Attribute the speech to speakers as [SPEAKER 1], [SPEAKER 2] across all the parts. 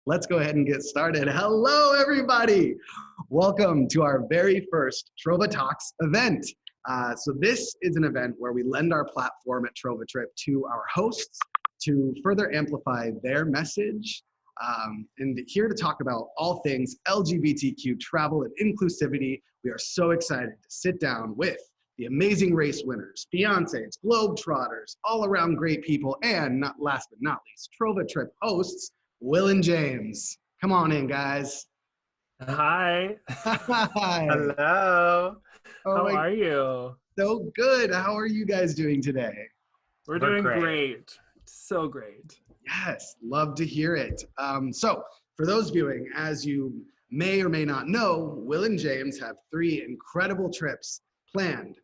[SPEAKER 1] Let's go ahead and get started. Hello, everybody. Welcome to our very first TrovaTalks event. So this is an event where we lend our platform at Trovatrip to our hosts to further amplify their message. And here to talk about all things LGBTQ travel and inclusivity, we are so excited to sit down with the Amazing Race winners, fiances, globetrotters, all-around great people, and last but not least, Trovatrip hosts, Will and James. Come on in, guys.
[SPEAKER 2] Hi.
[SPEAKER 1] Hi.
[SPEAKER 2] Hello. How are you?
[SPEAKER 1] So good. How are you guys doing today?
[SPEAKER 2] We're doing great. So great.
[SPEAKER 1] Yes, love to hear it. So for those viewing, as you may or may not know, Will and James have 3 incredible trips planned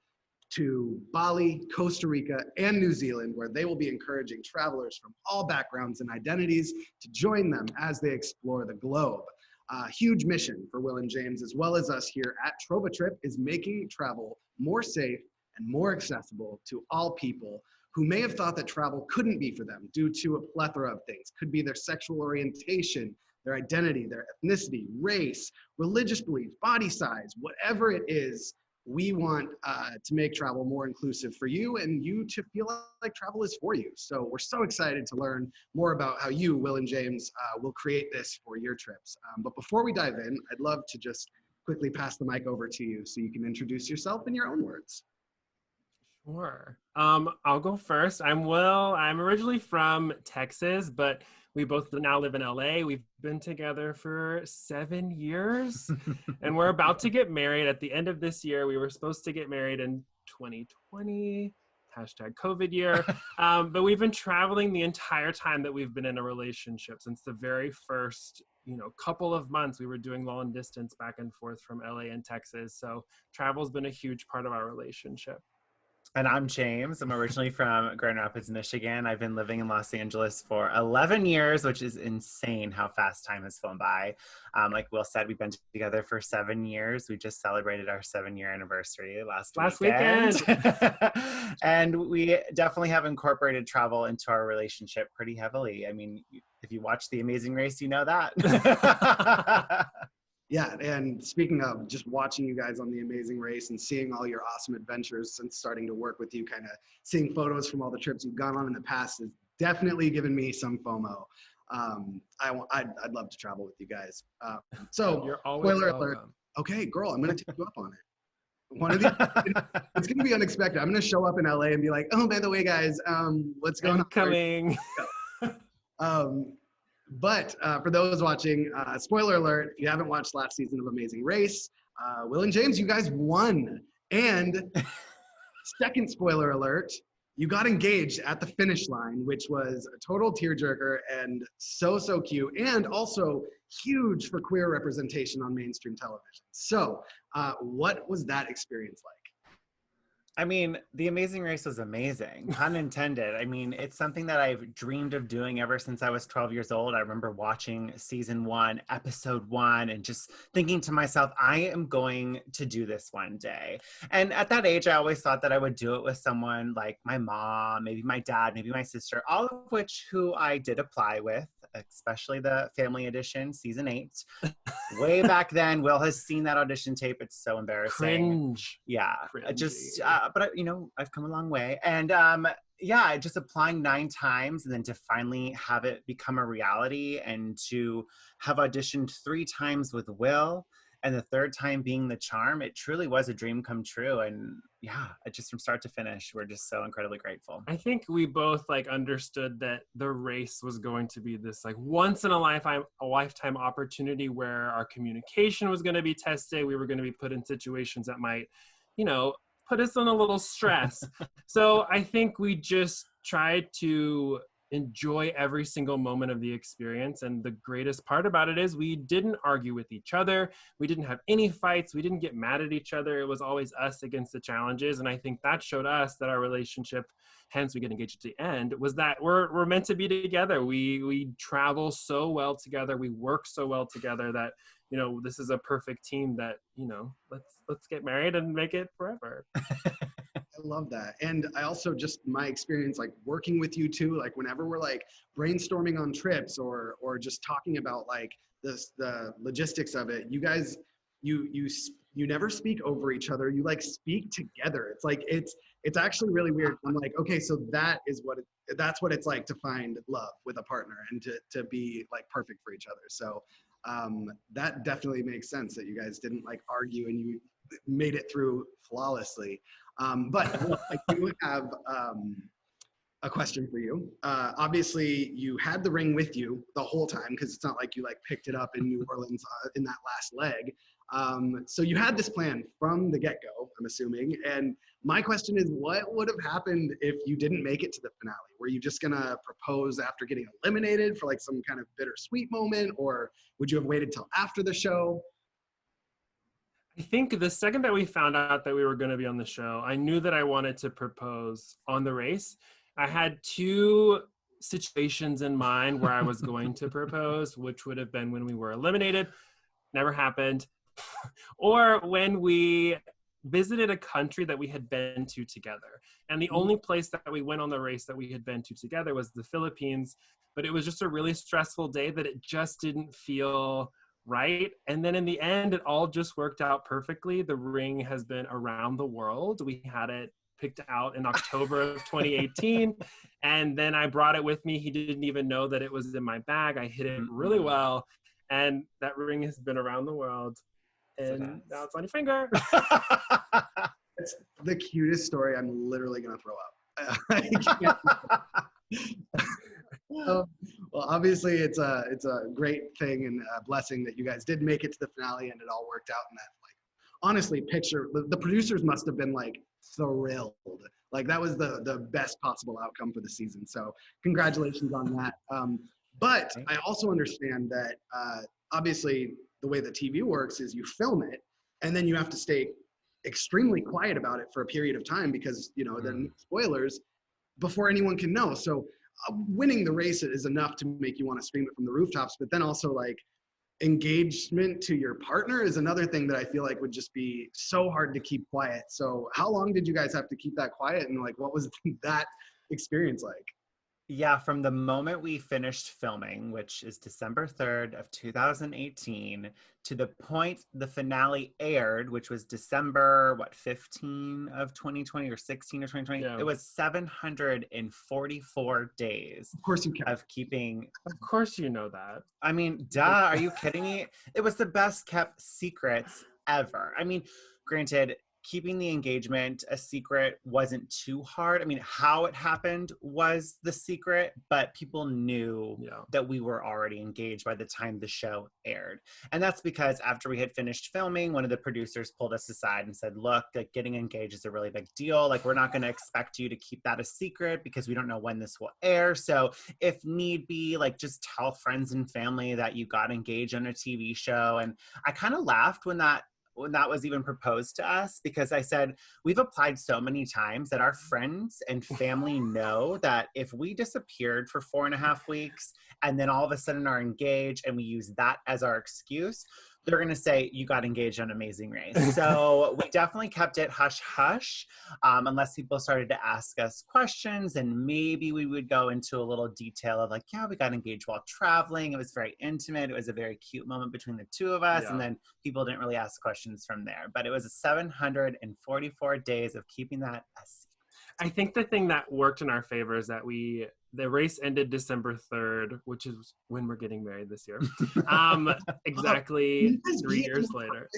[SPEAKER 1] to Bali, Costa Rica, and New Zealand, where they will be encouraging travelers from all backgrounds and identities to join them as they explore the globe. A huge mission for Will and James, as well as us here at Trovatrip, is making travel more safe and more accessible to all people who may have thought that travel couldn't be for them due to a plethora of things. Could be their sexual orientation, their identity, their ethnicity, race, religious beliefs, body size, whatever it is. We want to make travel more inclusive for you and you to feel like travel is for you. So we're so excited to learn more about how you, Will and James, will create this for your trips. But before we dive in, I'd love to just quickly pass the mic over to you so you can introduce yourself in your own words.
[SPEAKER 2] Sure. I'll go first. I'm Will. I'm originally from Texas, but we both now live in LA. We've been together for 7 years and we're about to get married at the end of this year. We were supposed to get married in 2020, hashtag COVID year. But we've been traveling the entire time that we've been in a relationship. Since the very first, couple of months, we were doing long distance back and forth from LA and Texas. So travel's been a huge part of our relationship.
[SPEAKER 3] And I'm James. I'm originally from Grand Rapids, Michigan. I've been living in Los Angeles for 11 years, which is insane how fast time has flown by. Like Will said, we've been together for 7 years. We just celebrated our 7-year anniversary last weekend. And we definitely have incorporated travel into our relationship pretty heavily. I mean, if you watch The Amazing Race, you know that.
[SPEAKER 1] Yeah, and speaking of just watching you guys on The Amazing Race and seeing all your awesome adventures since starting to work with you, kind of seeing photos from all the trips you've gone on in the past has definitely given me some FOMO. I'd love to travel with you guys. So,
[SPEAKER 2] you're always
[SPEAKER 1] spoiler
[SPEAKER 2] welcome.
[SPEAKER 1] alert. Okay, girl, I'm going to take you up on it. One of these, it's going to be unexpected. I'm going to show up in LA and be like, oh, by the way, guys, what's going on?
[SPEAKER 2] Coming.
[SPEAKER 1] But for those watching, spoiler alert, if you haven't watched last season of Amazing Race, Will and James, you guys won. And second spoiler alert, you got engaged at the finish line, which was a total tearjerker and so cute, and also huge for queer representation on mainstream television. So what was that experience like?
[SPEAKER 3] I mean, The Amazing Race was amazing, pun intended. I mean, it's something that I've dreamed of doing ever since I was 12 years old. I remember watching season 1, episode 1, and just thinking to myself, I am going to do this one day. And at that age, I always thought that I would do it with someone like my mom, maybe my dad, maybe my sister, all of which who I did apply with, especially the family edition, season 8. Way back then, Will has seen that audition tape. It's so embarrassing.
[SPEAKER 2] Cringe.
[SPEAKER 3] Yeah, but I've come a long way. And just applying 9 times and then to finally have it become a reality and to have auditioned 3 times with Will and the 3rd time being the charm, it truly was a dream come true. And yeah, just from start to finish, we're just so incredibly grateful.
[SPEAKER 2] I think we both understood that the race was going to be this once in a lifetime opportunity where our communication was going to be tested. We were going to be put in situations that might, put us in a little stress. So I think we just tried to enjoy every single moment of the experience. And the greatest part about it is we didn't argue with each other. We didn't have any fights. We didn't get mad at each other. It was always us against the challenges. And I think that showed us that our relationship, hence we get engaged at the end, was that we're meant to be together. We travel so well together. We work so well together that, this is a perfect team that, let's get married and make it forever.
[SPEAKER 1] I love that. And I also just my experience like working with you too, like whenever we're like brainstorming on trips or just talking about like the logistics of it, you guys you never speak over each other. You like speak together. It's like it's actually really weird. I'm like, okay, so that's what it's like to find love with a partner and to be like perfect for each other. So that definitely makes sense that you guys didn't like argue and you made it through flawlessly. But I do have a question for you. Obviously, you had the ring with you the whole time because it's not like you like picked it up in New Orleans in that last leg. So you had this plan from the get-go, I'm assuming. And my question is, what would have happened if you didn't make it to the finale? Were you just gonna propose after getting eliminated for like some kind of bittersweet moment, or would you have waited till after the show?
[SPEAKER 2] I think the second that we found out that we were going to be on the show, I knew that I wanted to propose on the race. I had two situations in mind where I was going to propose, which would have been when we were eliminated, never happened, or when we visited a country that we had been to together. And the only place that we went on the race that we had been to together was the Philippines, but it was just a really stressful day that it just didn't feel right. And then in the end, it all just worked out perfectly. The ring has been around the world. We had it picked out in October of 2018. And then I brought it with me. He didn't even know that it was in my bag. I hid it really well. And that ring has been around the world. And now it's on your finger.
[SPEAKER 1] It's the cutest story. I'm literally going to throw up. I can't. Well, obviously it's a great thing and a blessing that you guys did make it to the finale and it all worked out. And that, like, honestly, the producers must have been like thrilled. Like that was the best possible outcome for the season. So congratulations on that. But I also understand that obviously the way that TV works is you film it and then you have to stay extremely quiet about it for a period of time because, you know, then spoilers before anyone can know. So winning the race is enough to make you want to scream it from the rooftops, but then also like engagement to your partner is another thing that I feel like would just be so hard to keep quiet. So how long did you guys have to keep that quiet, and like what was that experience like?
[SPEAKER 3] Yeah, from the moment we finished filming, which is December 3rd of 2018, to the point the finale aired, which was December, 15 of 2020 or 16 of 2020? Yeah. It was 744 days.
[SPEAKER 1] Of course you can.
[SPEAKER 3] Of keeping...
[SPEAKER 2] Of course you know that.
[SPEAKER 3] I mean, duh, are you kidding me? It was the best kept secrets ever. I mean, granted, keeping the engagement a secret wasn't too hard. I mean, how it happened was the secret, but people knew that we were already engaged by the time the show aired. And that's because after we had finished filming, one of the producers pulled us aside and said, look, like, getting engaged is a really big deal. Like, we're not going to expect you to keep that a secret because we don't know when this will air. So if need be, like, just tell friends and family that you got engaged on a TV show. And I kind of laughed when that was even proposed to us, because I said, we've applied so many times that our friends and family know that if we disappeared for 4.5 weeks and then all of a sudden are engaged and we use that as our excuse, they're going to say, you got engaged on Amazing Race. So we definitely kept it hush hush, unless people started to ask us questions, and maybe we would go into a little detail of like, yeah, we got engaged while traveling. It was very intimate. It was a very cute moment between the two of us. And then people didn't really ask questions from there. But it was 744 days of keeping that a secret.
[SPEAKER 2] I think the thing that worked in our favor is that the race ended December 3rd, which is when we're getting married this year. Exactly 3 years later.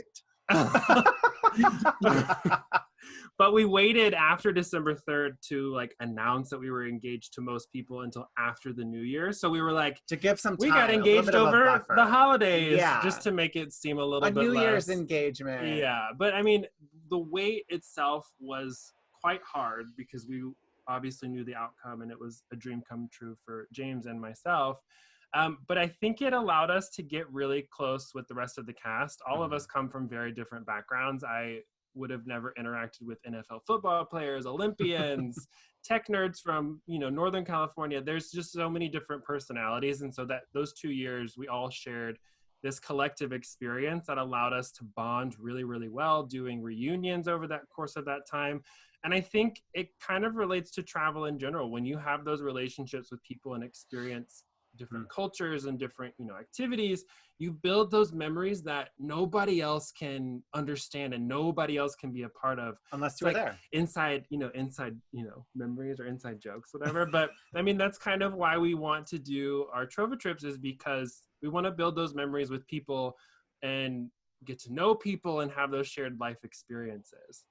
[SPEAKER 2] But we waited after December 3rd to like announce that we were engaged to most people until after the New Year. So we were like,
[SPEAKER 3] to give some time,
[SPEAKER 2] we got engaged over the holidays, just to make it seem a little bit
[SPEAKER 3] New
[SPEAKER 2] less.
[SPEAKER 3] Year's engagement.
[SPEAKER 2] Yeah, but I mean, the wait itself was quite hard because we obviously knew the outcome and it was a dream come true for James and myself. But I think it allowed us to get really close with the rest of the cast. All of us come from very different backgrounds. I would have never interacted with NFL football players, Olympians, tech nerds from, Northern California. There's just so many different personalities. And so that those 2 years, we all shared this collective experience that allowed us to bond really, really well, doing reunions over that course of that time. And I think it kind of relates to travel in general. When you have those relationships with people and experience different cultures and different, activities, you build those memories that nobody else can understand and nobody else can be a part of.
[SPEAKER 3] Unless you were there.
[SPEAKER 2] Inside memories or inside jokes, whatever. But I mean, that's kind of why we want to do our Trova trips, is because we want to build those memories with people and get to know people and have those shared life experiences.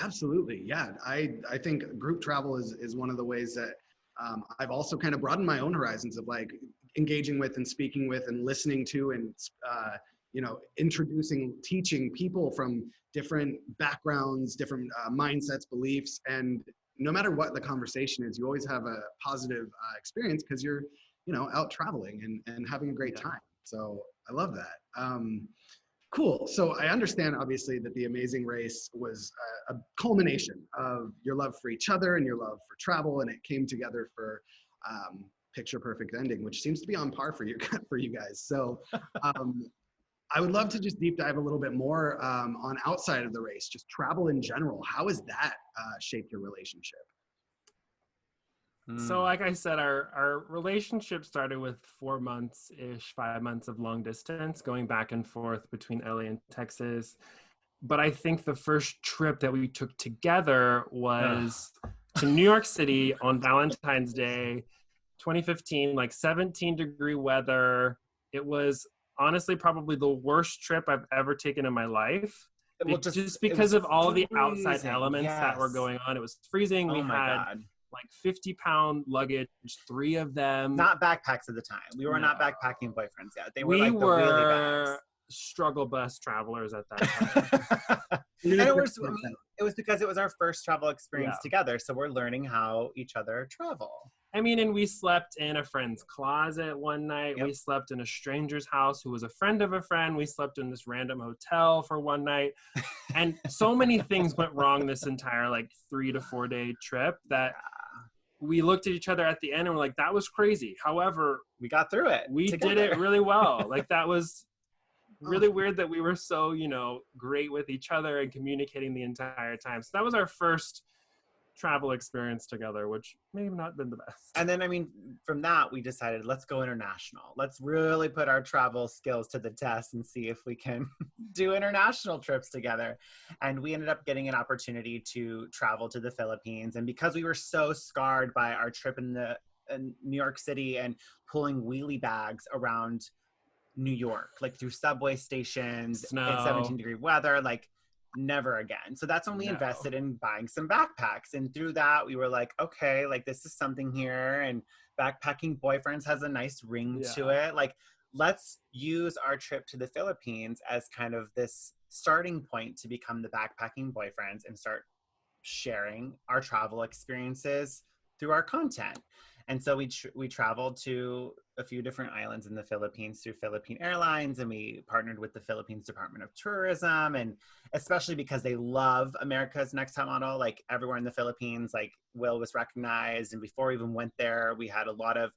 [SPEAKER 1] Absolutely. Yeah. I think group travel is one of the ways that I've also kind of broadened my own horizons of like engaging with and speaking with and listening to and, introducing, teaching people from different backgrounds, different mindsets, beliefs. And no matter what the conversation is, you always have a positive experience because you're, out traveling and having a great time. So I love that. Cool. So I understand, obviously, that the Amazing Race was a culmination of your love for each other and your love for travel, and it came together for picture perfect ending, which seems to be on par for you guys. So I would love to just deep dive a little bit more on outside of the race, just travel in general. How has that shaped your relationship?
[SPEAKER 2] So like I said, our relationship started with 4 months-ish, 5 months of long distance going back and forth between LA and Texas. But I think the first trip that we took together was to New York City on Valentine's Day, 2015, like 17-degree weather. It was honestly probably the worst trip I've ever taken in my life. Well, just because of all the outside elements that were going on. It was freezing. We had like 50-pound luggage, 3 of them.
[SPEAKER 3] Not backpacks at the time. We were not backpacking boyfriends yet. They were like the wheelie bags.
[SPEAKER 2] Struggle bus travelers at that time.
[SPEAKER 3] And it was because it was our first travel experience together. So we're learning how each other travel.
[SPEAKER 2] I mean, and we slept in a friend's closet one night. We slept in a stranger's house who was a friend of a friend. We slept in this random hotel for one night. And so many things went wrong this entire like 3 to 4 day trip that we looked at each other at the end and we're like, that was crazy. However,
[SPEAKER 3] we got through it.
[SPEAKER 2] We did it really well. Like that was really weird that we were so, great with each other and communicating the entire time. So that was our first travel experience together, which may have not been the best.
[SPEAKER 3] And then, from that, we decided, let's go international. Let's really put our travel skills to the test and see if we can do international trips together. And we ended up getting an opportunity to travel to the Philippines. And because we were so scarred by our trip in New York City and pulling wheelie bags around New York, like through subway stations in 17-degree weather, like never again. So that's when we invested in buying some backpacks. And through that, we were like, okay, like this is something here. And backpacking boyfriends has a nice ring to it. Like, let's use our trip to the Philippines as kind of this starting point to become the backpacking boyfriends and start sharing our travel experiences through our content. And so we traveled to a few different islands in the Philippines through Philippine Airlines, and we partnered with the Philippines Department of Tourism, and especially because they love America's Next Top Model, like everywhere in the Philippines, like Will was recognized. And before we even went there, we had a lot of,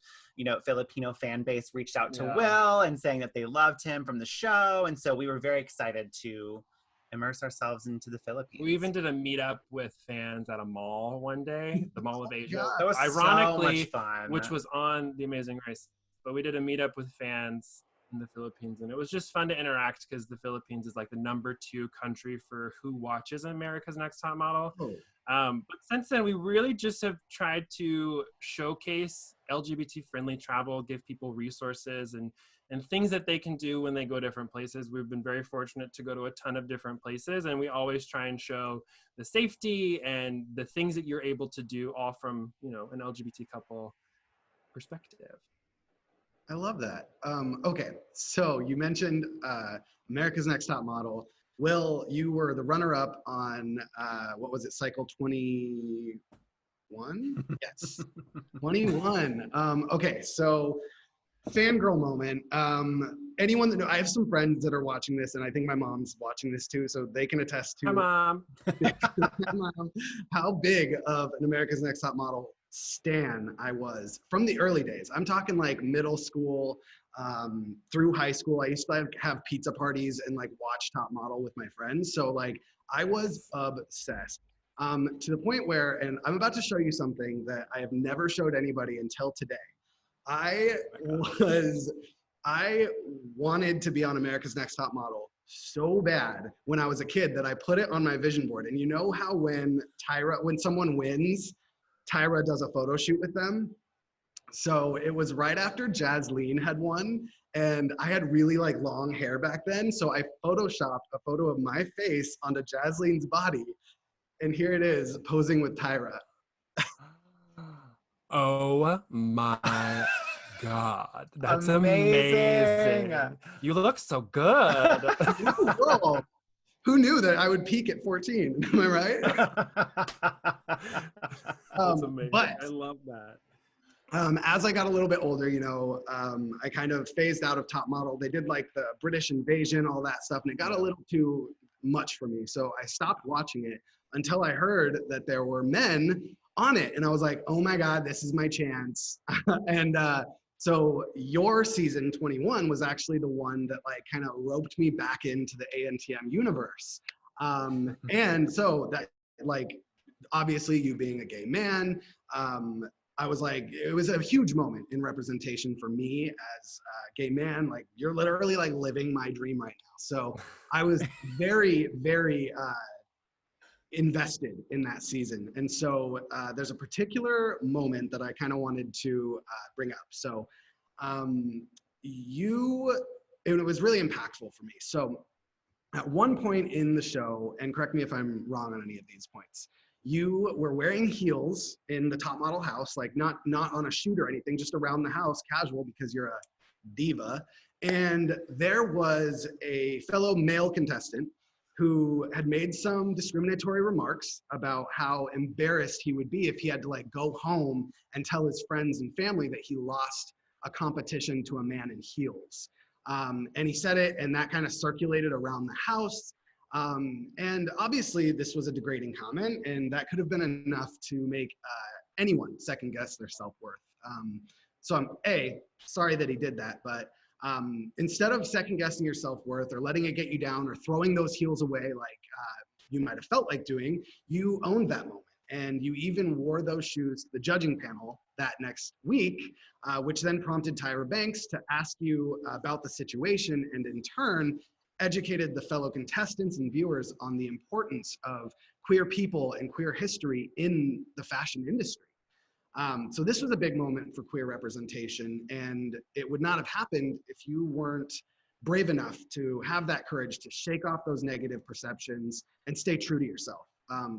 [SPEAKER 3] Filipino fan base reached out to Will and saying that they loved him from the show. And so we were very excited to immerse ourselves into the Philippines.
[SPEAKER 2] We even did a meetup with fans at a mall one day, the Mall of Asia.
[SPEAKER 3] That was ironically so much fun.
[SPEAKER 2] Which was on the Amazing Race. But we did a meetup with fans in the Philippines, and it was just fun to interact because the Philippines is like the #2 country for who watches America's Next Top Model. But since then, we really just have tried to showcase LGBT-friendly travel, give people resources and things that they can do when they go different places. We've been very fortunate to go to a ton of different places, and we always try and show the safety and the things that you're able to do, all from, an LGBT couple perspective.
[SPEAKER 1] I love that. Okay, so you mentioned America's Next Top Model. Will, you were the runner-up on, what was it, cycle 21? Yes, 21. Okay, so fangirl moment. Anyone that knows, I have some friends that are watching this, and I think my mom's watching this too, so they can attest to
[SPEAKER 2] Hi, Mom.
[SPEAKER 1] how big of an America's Next Top Model stan I was from the early days. I'm talking like middle school through high school. I used to have pizza parties and like watch Top Model with my friends. So like I was obsessed. to the point where, and I'm about to show you something that I have never showed anybody until today. I wanted to be on America's Next Top Model so bad when I was a kid that I put it on my vision board. And you know how when someone wins, Tyra does a photo shoot with them? So it was right after Jasleen had won, and I had really like long hair back then. So I photoshopped a photo of my face onto Jasleen's body. And here it is, posing with Tyra.
[SPEAKER 2] Oh my God. That's
[SPEAKER 3] Amazing.
[SPEAKER 2] amazing. You look so good.
[SPEAKER 1] Whoa. Who knew that I would peak at 14? Am I right?
[SPEAKER 2] That's amazing.
[SPEAKER 1] But
[SPEAKER 2] I love that.
[SPEAKER 1] as I got a little bit older, you know, I kind of phased out of Top Model. They did like the British invasion, all that stuff, and it got a little too much for me. So I stopped watching it until I heard that there were men on it. And I was like, oh my God, this is my chance. And so your season 21 was actually the one that like kind of roped me back into the ANTM universe. And so that like, obviously you being a gay man, I was like, it was a huge moment in representation for me as a gay man. Like you're literally like living my dream right now. So I was very, very invested in that season. And so there's a particular moment that I kind of wanted to bring up. So it was really impactful for me. So at one point in the show, and correct me if I'm wrong on any of these points, you were wearing heels in the Top Model house, like not on a shoot or anything, just around the house, casual, because you're a diva. And there was a fellow male contestant who had made some discriminatory remarks about how embarrassed he would be if he had to like go home and tell his friends and family that he lost a competition to a man in heels. And he said it, and that kind of circulated around the house. And obviously this was a degrading comment, and that could have been enough to make anyone second guess their self-worth. So I'm sorry that he did that, but instead of second guessing your self-worth or letting it get you down or throwing those heels away like you might have felt like doing, you owned that moment. And you even wore those shoes to the judging panel that next week, which then prompted Tyra Banks to ask you about the situation, and in turn, educated the fellow contestants and viewers on the importance of queer people and queer history in the fashion industry. So this was a big moment for queer representation, and it would not have happened if you weren't brave enough to have that courage to shake off those negative perceptions and stay true to yourself.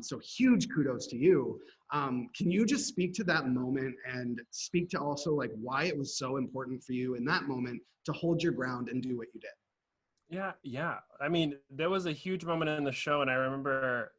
[SPEAKER 1] So huge kudos to you. Can you just speak to that moment and speak to also like why it was so important for you in that moment to hold your ground and do what you did?
[SPEAKER 2] Yeah. I mean, there was a huge moment in the show, and I remember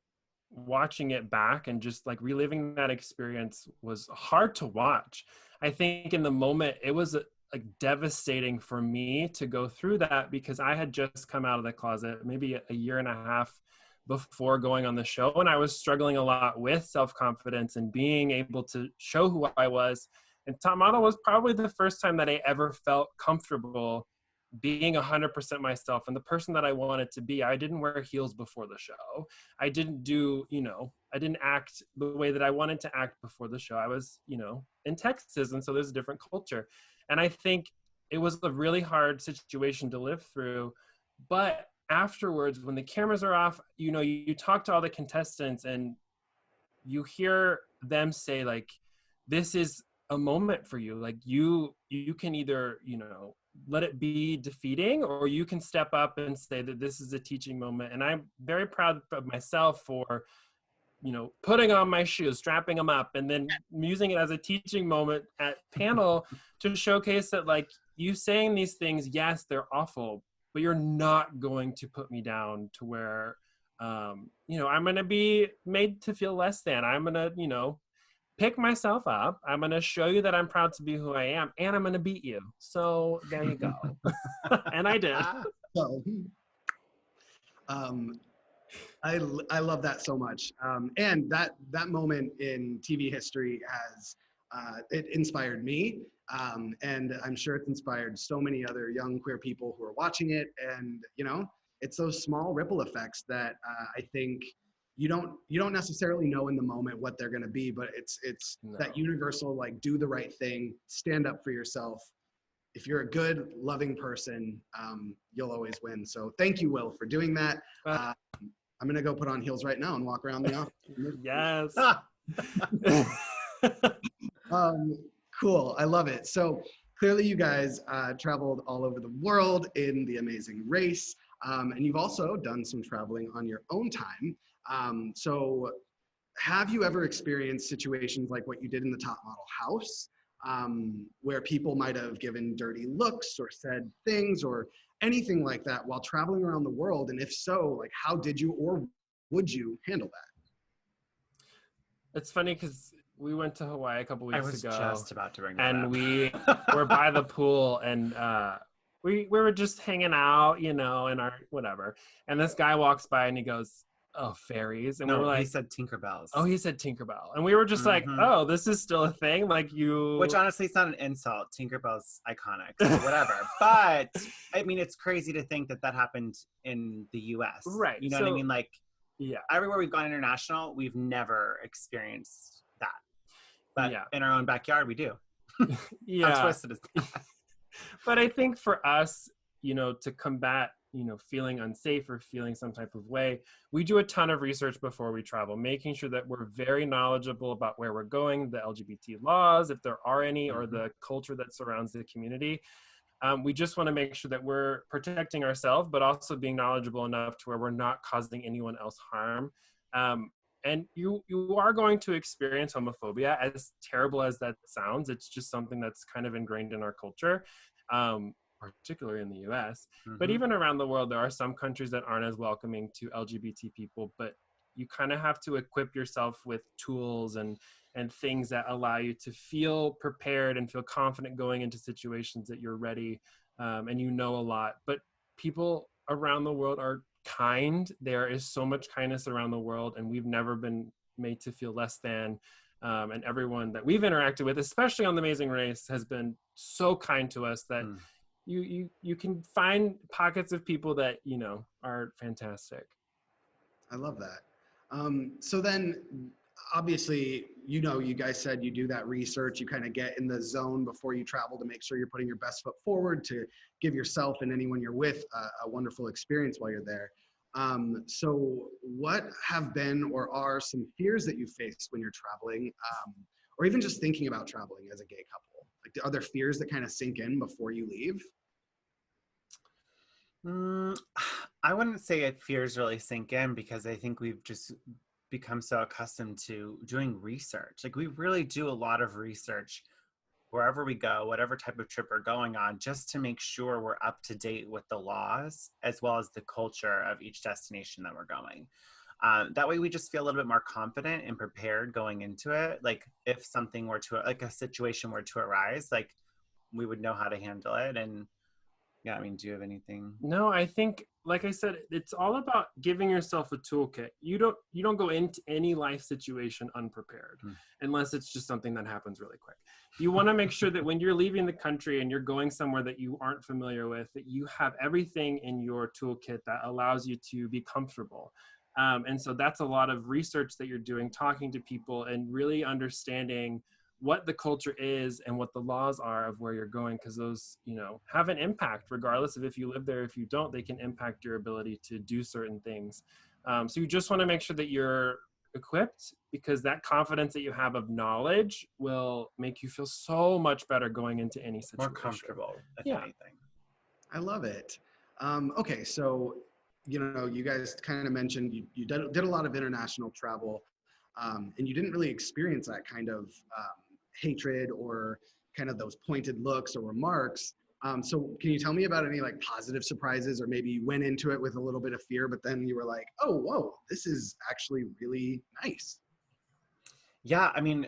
[SPEAKER 2] watching it back and just like reliving that experience was hard to watch. I think in the moment it was like devastating for me to go through that, because I had just come out of the closet maybe a year and a half before going on the show, and I was struggling a lot with self-confidence and being able to show who I was. And Top Model was probably the first time that I ever felt comfortable being 100% myself and the person that I wanted to be. I didn't wear heels before the show. I didn't do, I didn't act the way that I wanted to act before the show. I was, in Texas, and so there's a different culture. And I think it was a really hard situation to live through. But afterwards, when the cameras are off, you talk to all the contestants and you hear them say like, this is a moment for you. Like you can either, let it be defeating, or you can step up and say that this is a teaching moment. And I'm very proud of myself for, putting on my shoes, strapping them up, and then using it as a teaching moment at panel to showcase that like you saying these things, yes, they're awful, but you're not going to put me down to where, I'm going to be made to feel less than. I'm going to, pick myself up. I'm going to show you that I'm proud to be who I am, and I'm going to beat you. So there you go. And I did.
[SPEAKER 1] So, I love that so much. And that moment in TV history has, it inspired me. And I'm sure it's inspired so many other young queer people who are watching it. And, it's those small ripple effects that I think you don't necessarily know in the moment what they're going to be, but it's
[SPEAKER 2] No.
[SPEAKER 1] that universal, like, do the right thing, stand up for yourself. If you're a good, loving person, you'll always win. So thank you, Will, for doing that. I'm going to go put on heels right now and walk around the office.
[SPEAKER 2] Yes.
[SPEAKER 1] Cool. I love it. So clearly you guys traveled all over the world in the Amazing Race. And you've also done some traveling on your own time. So have you ever experienced situations like what you did in the Top Model House, where people might have given dirty looks or said things or anything like that while traveling around the world? And if so, like, how did you or would you handle that?
[SPEAKER 2] It's funny because we went to Hawaii a couple weeks ago.
[SPEAKER 3] I was just about to bring that
[SPEAKER 2] and
[SPEAKER 3] up.
[SPEAKER 2] we were by the pool, and we were just hanging out, in our whatever. And this guy walks by and he goes, "Oh, fairies!" And we were like,
[SPEAKER 3] he said Tinkerbells.
[SPEAKER 2] "Oh, he said Tinkerbell," and we were just like, "Oh, this is still a thing." Like you,
[SPEAKER 3] which honestly, it's not an insult. Tinkerbell's iconic, so whatever. But I mean, it's crazy to think that happened in the U.S.
[SPEAKER 2] Right?
[SPEAKER 3] You know what I mean? Like,
[SPEAKER 2] yeah,
[SPEAKER 3] everywhere we've gone international, we've never experienced that. But
[SPEAKER 2] yeah.
[SPEAKER 3] in our own backyard, we do.
[SPEAKER 2] Yeah.
[SPEAKER 3] How twisted is that?
[SPEAKER 2] But I think for us, to combat, feeling unsafe or feeling some type of way, we do a ton of research before we travel, making sure that we're very knowledgeable about where we're going, the LGBT laws, if there are any, or the culture that surrounds the community. We just want to make sure that we're protecting ourselves, but also being knowledgeable enough to where we're not causing anyone else harm. And you are going to experience homophobia, as terrible as that sounds. It's just something that's kind of ingrained in our culture, particularly in the US. But even around the world, there are some countries that aren't as welcoming to LGBT people, but you kind of have to equip yourself with tools and things that allow you to feel prepared and feel confident going into situations that you're ready, and a lot. But people around the world are kind. There is so much kindness around the world, and we've never been made to feel less than. And everyone that we've interacted with, especially on The Amazing Race, has been so kind to us that you can find pockets of people that, are fantastic.
[SPEAKER 1] I love that. So then, obviously, you guys said you do that research, you kind of get in the zone before you travel to make sure you're putting your best foot forward to give yourself and anyone you're with a wonderful experience while you're there. So what have been or are some fears that you faced when you're traveling, or even just thinking about traveling as a gay couple? Like, are there fears that kind of sink in before you leave?
[SPEAKER 3] I wouldn't say fears really sink in, because I think we've just become so accustomed to doing research. Like, we really do a lot of research wherever we go, whatever type of trip we're going on, just to make sure we're up to date with the laws as well as the culture of each destination that we're going. That way we just feel a little bit more confident and prepared going into it. Like, if something were to, like a situation were to arise, like, we would know how to handle it. And yeah, I mean, do you have anything?
[SPEAKER 2] No, I think, like I said, it's all about giving yourself a toolkit. You don't go into any life situation unprepared, unless it's just something that happens really quick. You want to make sure that when you're leaving the country and you're going somewhere that you aren't familiar with, that you have everything in your toolkit that allows you to be comfortable. And so that's a lot of research that you're doing, talking to people and really understanding what the culture is and what the laws are of where you're going, because those, have an impact regardless of if you live there. If you don't, they can impact your ability to do certain things. So you just want to make sure that you're equipped, because that confidence that you have of knowledge will make you feel so much better going into any situation.
[SPEAKER 3] More comfortable, if anything.
[SPEAKER 1] I love it. Okay, so you guys kind of mentioned you did a lot of international travel, and you didn't really experience that kind of hatred or kind of those pointed looks or remarks. So can you tell me about any like positive surprises, or maybe you went into it with a little bit of fear, but then you were like, oh, whoa, this is actually really nice?
[SPEAKER 3] Yeah, I mean,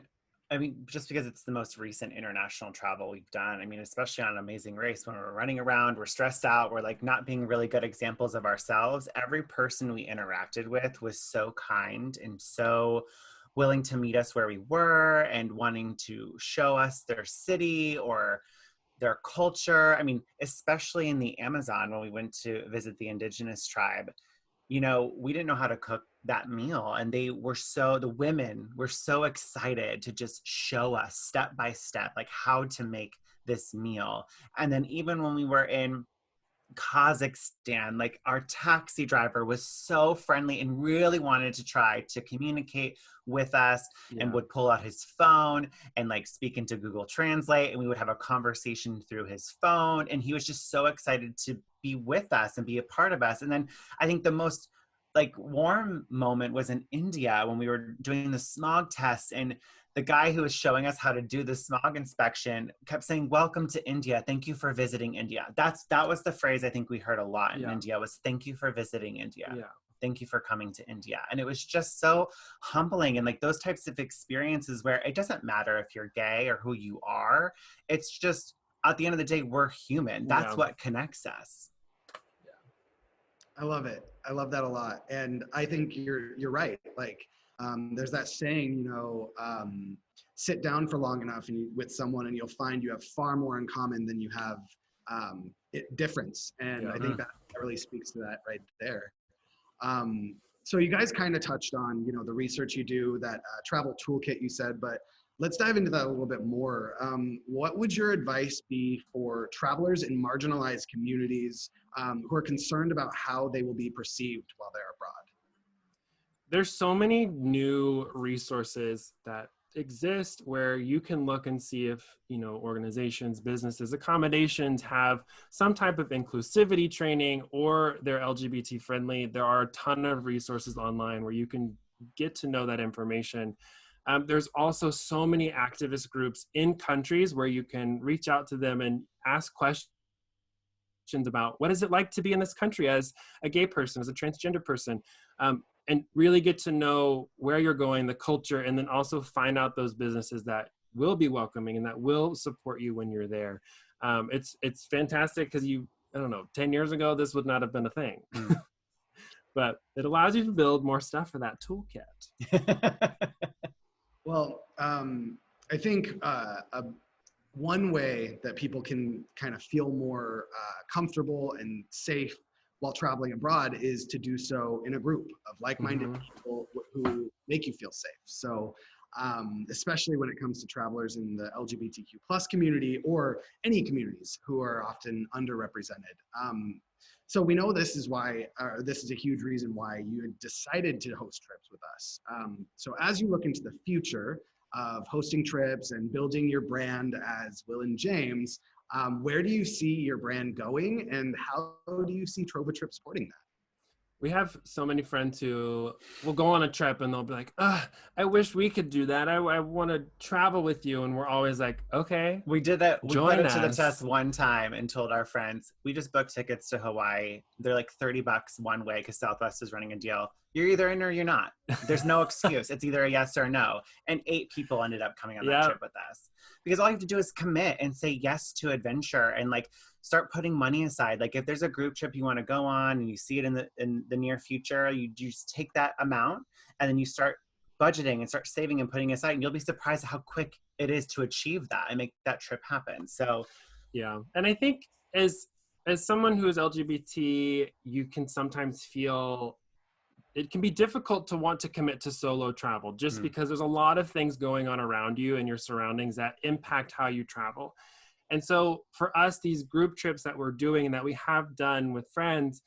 [SPEAKER 3] just because it's the most recent international travel we've done, I mean, especially on Amazing Race, when we're running around, we're stressed out, we're like not being really good examples of ourselves. Every person we interacted with was so kind and so willing to meet us where we were and wanting to show us their city or their culture. I mean, especially in the Amazon, when we went to visit the indigenous tribe, you know, we didn't know how to cook that meal. And the women were so excited to just show us step by step, like how to make this meal. And then even when we were in Kazakhstan, like our taxi driver was so friendly and really wanted to try to communicate with us and would pull out his phone and like speak into Google Translate, and we would have a conversation through his phone. And he was just so excited to be with us and be a part of us. And then I think the most like warm moment was in India when we were doing the smog test, and the guy who was showing us how to do the smog inspection kept saying, "Welcome to India. Thank you for visiting India." That was the phrase I think we heard a lot in India, was "Thank you for visiting India."
[SPEAKER 2] Yeah.
[SPEAKER 3] Thank you for coming to India. And it was just so humbling. And like those types of experiences where it doesn't matter if you're gay or who you are. It's just, at the end of the day, we're human. That's what connects us.
[SPEAKER 1] I love it. I love that a lot. And I think you're right. Like, there's that saying, you know, sit down for long enough with someone and you'll find you have far more in common than you have difference. And I think that really speaks to that right there. So you guys kind of touched on, you know, the research you do, that travel toolkit you said, but let's dive into that a little bit more. What would your advice be for travelers in marginalized communities who are concerned about how they will be perceived while they're abroad?
[SPEAKER 2] There's so many new resources that exist where you can look and see if, you know, organizations, businesses, accommodations have some type of inclusivity training or they're LGBT friendly. There are a ton of resources online where you can get to know that information. There's also so many activist groups in countries where you can reach out to them and ask questions about what is it like to be in this country as a gay person, as a transgender person, and really get to know where you're going, the culture, and then also find out those businesses that will be welcoming and that will support you when you're there. It's fantastic because I don't know, 10 years ago, this would not have been a thing. But it allows you to build more stuff for that toolkit.
[SPEAKER 1] Well, I think one way that people can kind of feel more comfortable and safe while traveling abroad is to do so in a group of like-minded people who make you feel safe. So especially when it comes to travelers in the LGBTQ plus community or any communities who are often underrepresented. So we know this is why, this is a huge reason why you had decided to host trips with us. So as you look into the future of hosting trips and building your brand as Will and James, where do you see your brand going, and how do you see Trovatrip supporting that?
[SPEAKER 2] We have so many friends who will go on a trip and they'll be like, I wish we could do that. I want to travel with you. And we're always like, okay.
[SPEAKER 3] We did that. We put it to the
[SPEAKER 2] us.
[SPEAKER 3] test one time and told our friends, we just booked tickets to Hawaii. They're like $30 one way because Southwest is running a deal. You're either in or you're not. There's no excuse. It's either a yes or a no. And 8 people ended up coming on that trip with us. Because all you have to do is commit and say yes to adventure and like start putting money aside. Like if there's a group trip you want to go on and you see it in the near future, you just take that amount and then you start budgeting and start saving and putting aside, and you'll be surprised at how quick it is to achieve that and make that trip happen. So
[SPEAKER 2] yeah. And I think as someone who is LGBT, you can sometimes feel it can be difficult to want to commit to solo travel just because there's a lot of things going on around you and your surroundings that impact how you travel. And so for us, these group trips that we're doing and that we have done with friends,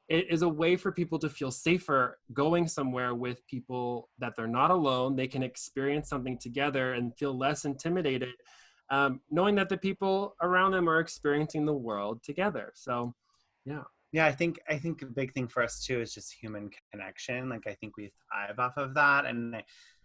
[SPEAKER 2] it is a way for people to feel safer going somewhere with people that they're not alone. They can experience something together and feel less intimidated, knowing that the people around them are experiencing the world together. So, yeah.
[SPEAKER 3] Yeah, I think a big thing for us too is just human connection. Like I think we thrive off of that. And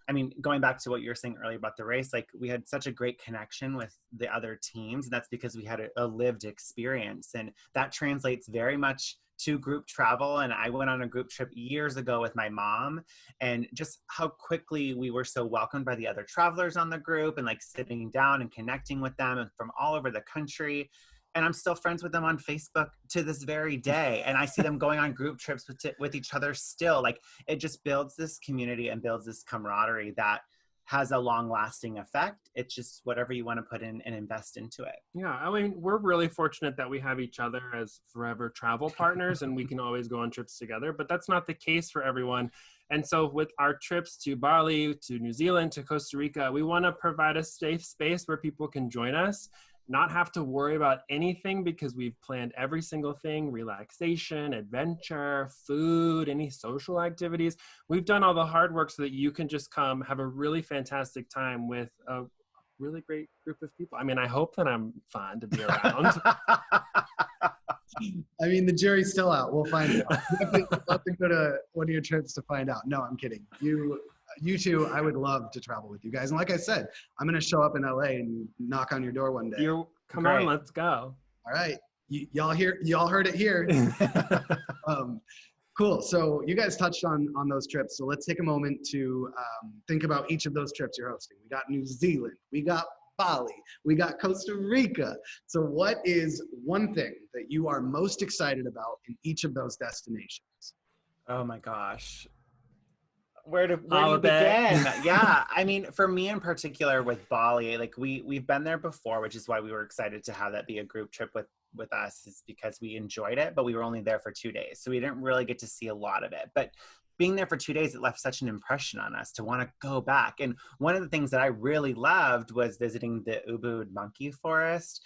[SPEAKER 3] I mean, going back to what you were saying earlier about the race, like we had such a great connection with the other teams, and that's because we had a lived experience, and that translates very much to group travel. And I went on a group trip years ago with my mom, and just how quickly we were so welcomed by the other travelers on the group and like sitting down and connecting with them and from all over the country. And I'm still friends with them on Facebook to this very day. And I see them going on group trips with each other still. Like it just builds this community and builds this camaraderie that has a long lasting effect. It's just whatever you want to put in and invest into it.
[SPEAKER 2] Yeah, I mean, we're really fortunate that we have each other as forever travel partners and we can always go on trips together, but that's not the case for everyone. And so with our trips to Bali, to New Zealand, to Costa Rica, we want to provide a safe space where people can join us, not have to worry about anything because we've planned every single thing: relaxation, adventure, food, any social activities. We've done all the hard work so that you can just come have a really fantastic time with a really great group of people. I mean, I hope that I'm fun to be around.
[SPEAKER 1] I mean, the jury's still out. We'll find out. We'll have to go to one of your trips to find out. No, I'm kidding. You two, I would love to travel with you guys. And like I said, I'm going to show up in LA and knock on your door one day.
[SPEAKER 2] Come on, let's go.
[SPEAKER 1] All right. Y'all heard it here. Cool. So you guys touched on those trips. So let's take a moment to think about each of those trips you're hosting. We got New Zealand. We got Bali. We got Costa Rica. So what is one thing that you are most excited about in each of those destinations?
[SPEAKER 3] Oh my gosh. Where do you begin? Yeah, I mean, for me in particular with Bali, like we've been there before, which is why we were excited to have that be a group trip with us, is because we enjoyed it, but we were only there for 2 days, so we didn't really get to see a lot of it. But being there for 2 days, it left such an impression on us to want to go back. And one of the things that I really loved was visiting the Ubud monkey forest.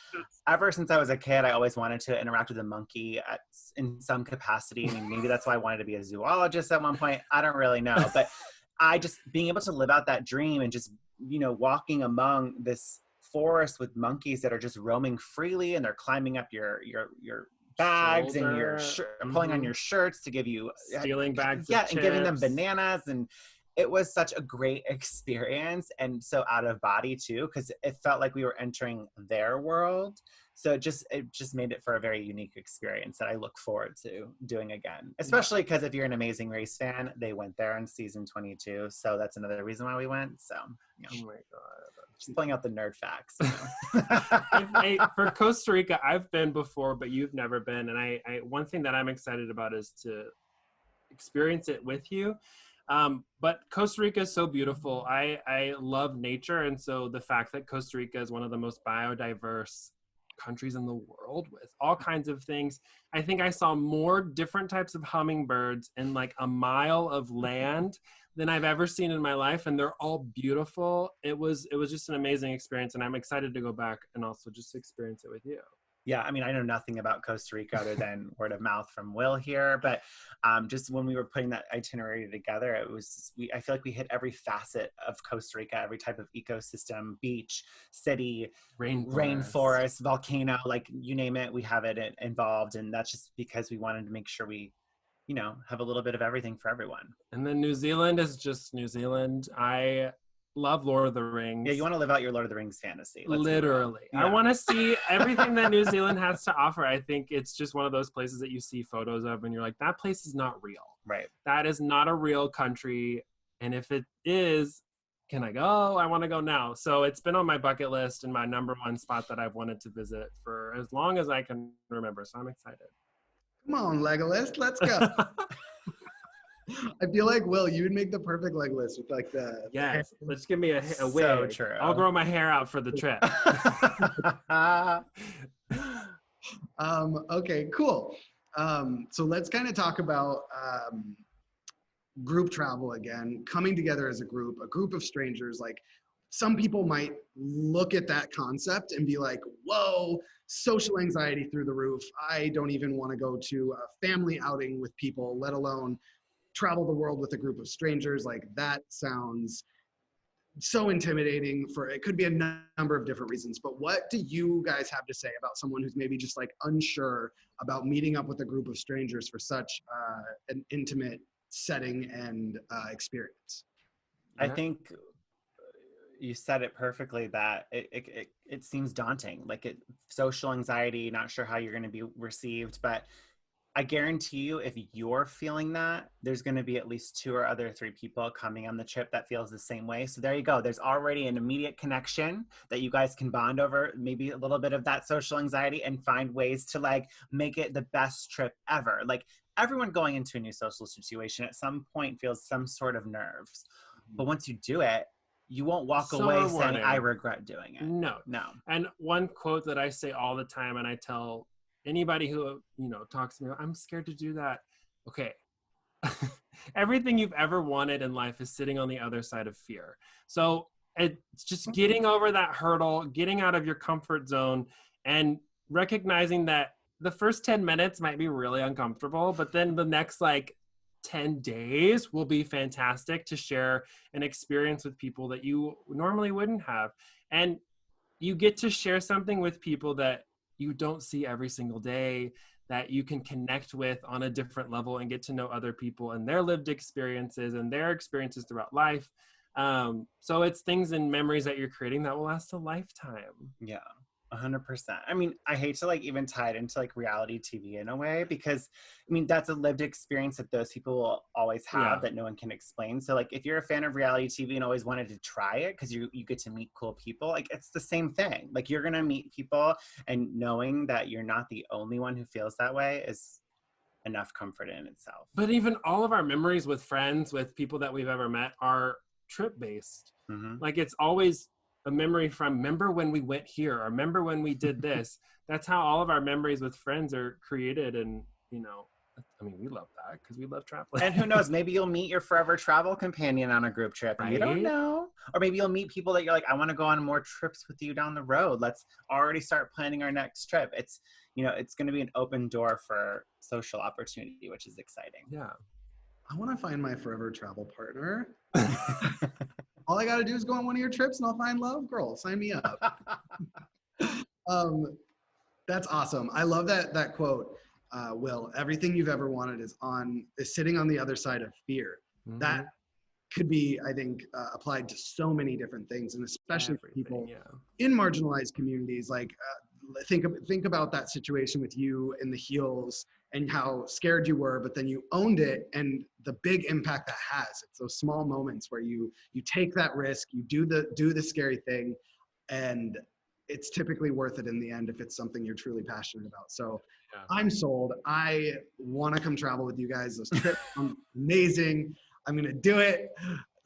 [SPEAKER 3] Ever since I was a kid, I always wanted to interact with a monkey in some capacity. I mean, maybe that's why I wanted to be a zoologist at one point. I don't really know. But being able to live out that dream and just, walking among this forest with monkeys that are just roaming freely, and they're climbing up your bags
[SPEAKER 2] Shoulder.
[SPEAKER 3] and your pulling on your shirts to give you
[SPEAKER 2] stealing bags
[SPEAKER 3] and
[SPEAKER 2] of chips.
[SPEAKER 3] giving them bananas, and it was such a great experience, and so out of body too, because it felt like we were entering their world. So it just made it for a very unique experience that I look forward to doing again, especially because if you're an Amazing Race fan, they went there in season 22, so that's another reason why we went. So
[SPEAKER 2] oh my god,
[SPEAKER 3] just pulling out the nerd facts.
[SPEAKER 2] For Costa Rica, I've been before, but you've never been, and I one thing that I'm excited about is to experience it with you. But Costa Rica is so beautiful. I love nature, and so the fact that Costa Rica is one of the most biodiverse countries in the world with all kinds of things. I think I saw more different types of hummingbirds in like a mile of land than I've ever seen in my life, and they're all beautiful. It was just an amazing experience, and I'm excited to go back and also just experience it with you.
[SPEAKER 3] Yeah, I mean, I know nothing about Costa Rica other than word of mouth from Will here, but just when we were putting that itinerary together, I feel like we hit every facet of Costa Rica, every type of ecosystem: beach, city, rainforest, volcano, like you name it, we have it involved. And that's just because we wanted to make sure we, have a little bit of everything for everyone.
[SPEAKER 2] And then New Zealand is just New Zealand. I love Lord of the Rings.
[SPEAKER 3] Yeah, you want to live out your Lord of the Rings fantasy.
[SPEAKER 2] Literally. Yeah. I want to see everything that New Zealand has to offer. I think it's just one of those places that you see photos of and you're like, that place is not real.
[SPEAKER 3] Right.
[SPEAKER 2] That is not a real country. And if it is, can I go? I want to go now. So it's been on my bucket list and my number one spot that I've wanted to visit for as long as I can remember. So I'm excited.
[SPEAKER 1] Come on, Legolas, let's go. I feel like, Will, you would make the perfect Legolas with like the...
[SPEAKER 2] Yes, let's give me a wig.
[SPEAKER 3] So true.
[SPEAKER 2] I'll grow my hair out for the trip.
[SPEAKER 1] Okay, cool. So let's kind of talk about group travel again, coming together as a group of strangers. Like, some people might look at that concept and be like, whoa, social anxiety through the roof. I don't even want to go to a family outing with people, let alone travel the world with a group of strangers. Like, that sounds so intimidating. It could be a number of different reasons, but what do you guys have to say about someone who's maybe just like unsure about meeting up with a group of strangers for such an intimate setting and experience?
[SPEAKER 3] I think you said it perfectly, that it seems daunting, like social anxiety, not sure how you're going to be received, but I guarantee you, if you're feeling that, there's going to be at least 2 or 3 people coming on the trip that feels the same way. So there you go. There's already an immediate connection that you guys can bond over, maybe a little bit of that social anxiety, and find ways to like make it the best trip ever. Like, everyone going into a new social situation at some point feels some sort of nerves. But once you do it, you won't walk
[SPEAKER 2] So
[SPEAKER 3] away
[SPEAKER 2] rewarding.
[SPEAKER 3] saying, I regret doing it.
[SPEAKER 2] No. And one quote that I say all the time, and I tell anybody who, talks to me, I'm scared to do that. Okay. Everything you've ever wanted in life is sitting on the other side of fear. So it's just getting over that hurdle, getting out of your comfort zone, and recognizing that the first 10 minutes might be really uncomfortable, but then the next 10 days will be fantastic to share an experience with people that you normally wouldn't have. And you get to share something with people that you don't see every single day, that you can connect with on a different level and get to know other people and their lived experiences and their experiences throughout life. So it's things and memories that you're creating that will last a lifetime.
[SPEAKER 3] Yeah, 100%. I mean, I hate to even tie it into reality TV in a way, because I mean, that's a lived experience that those people will always have that no one can explain. So if you're a fan of reality TV and always wanted to try it because you get to meet cool people, it's the same thing. You're going to meet people, and knowing that you're not the only one who feels that way is enough comfort in itself.
[SPEAKER 2] But even all of our memories with friends, with people that we've ever met, are trip based.
[SPEAKER 3] Mm-hmm.
[SPEAKER 2] It's always a memory from, remember when we went here, or remember when we did this. That's how all of our memories with friends are created. And we love that because we love traveling.
[SPEAKER 3] And who knows, maybe you'll meet your forever travel companion on a group trip, and you don't know. Or maybe you'll meet people that you're I want to go on more trips with you down the road. Let's already start planning our next trip. It's it's going to be an open door for social opportunity, which is exciting.
[SPEAKER 2] Yeah.
[SPEAKER 1] I want to find my forever travel partner. All I got to do is go on one of your trips and I'll find love. Girl, sign me up. That's awesome. I love that quote, Will. Everything you've ever wanted is sitting on the other side of fear.
[SPEAKER 2] Mm-hmm.
[SPEAKER 1] That could be, I think, applied to so many different things, and especially for people in marginalized communities. Think about that situation with you in the heels and how scared you were, but then you owned it, and the big impact that has. It's those small moments where you take that risk, you do the scary thing, and it's typically worth it in the end if it's something you're truly passionate about. So I'm sold. I want to come travel with you guys. Those trips are amazing. I'm gonna do it.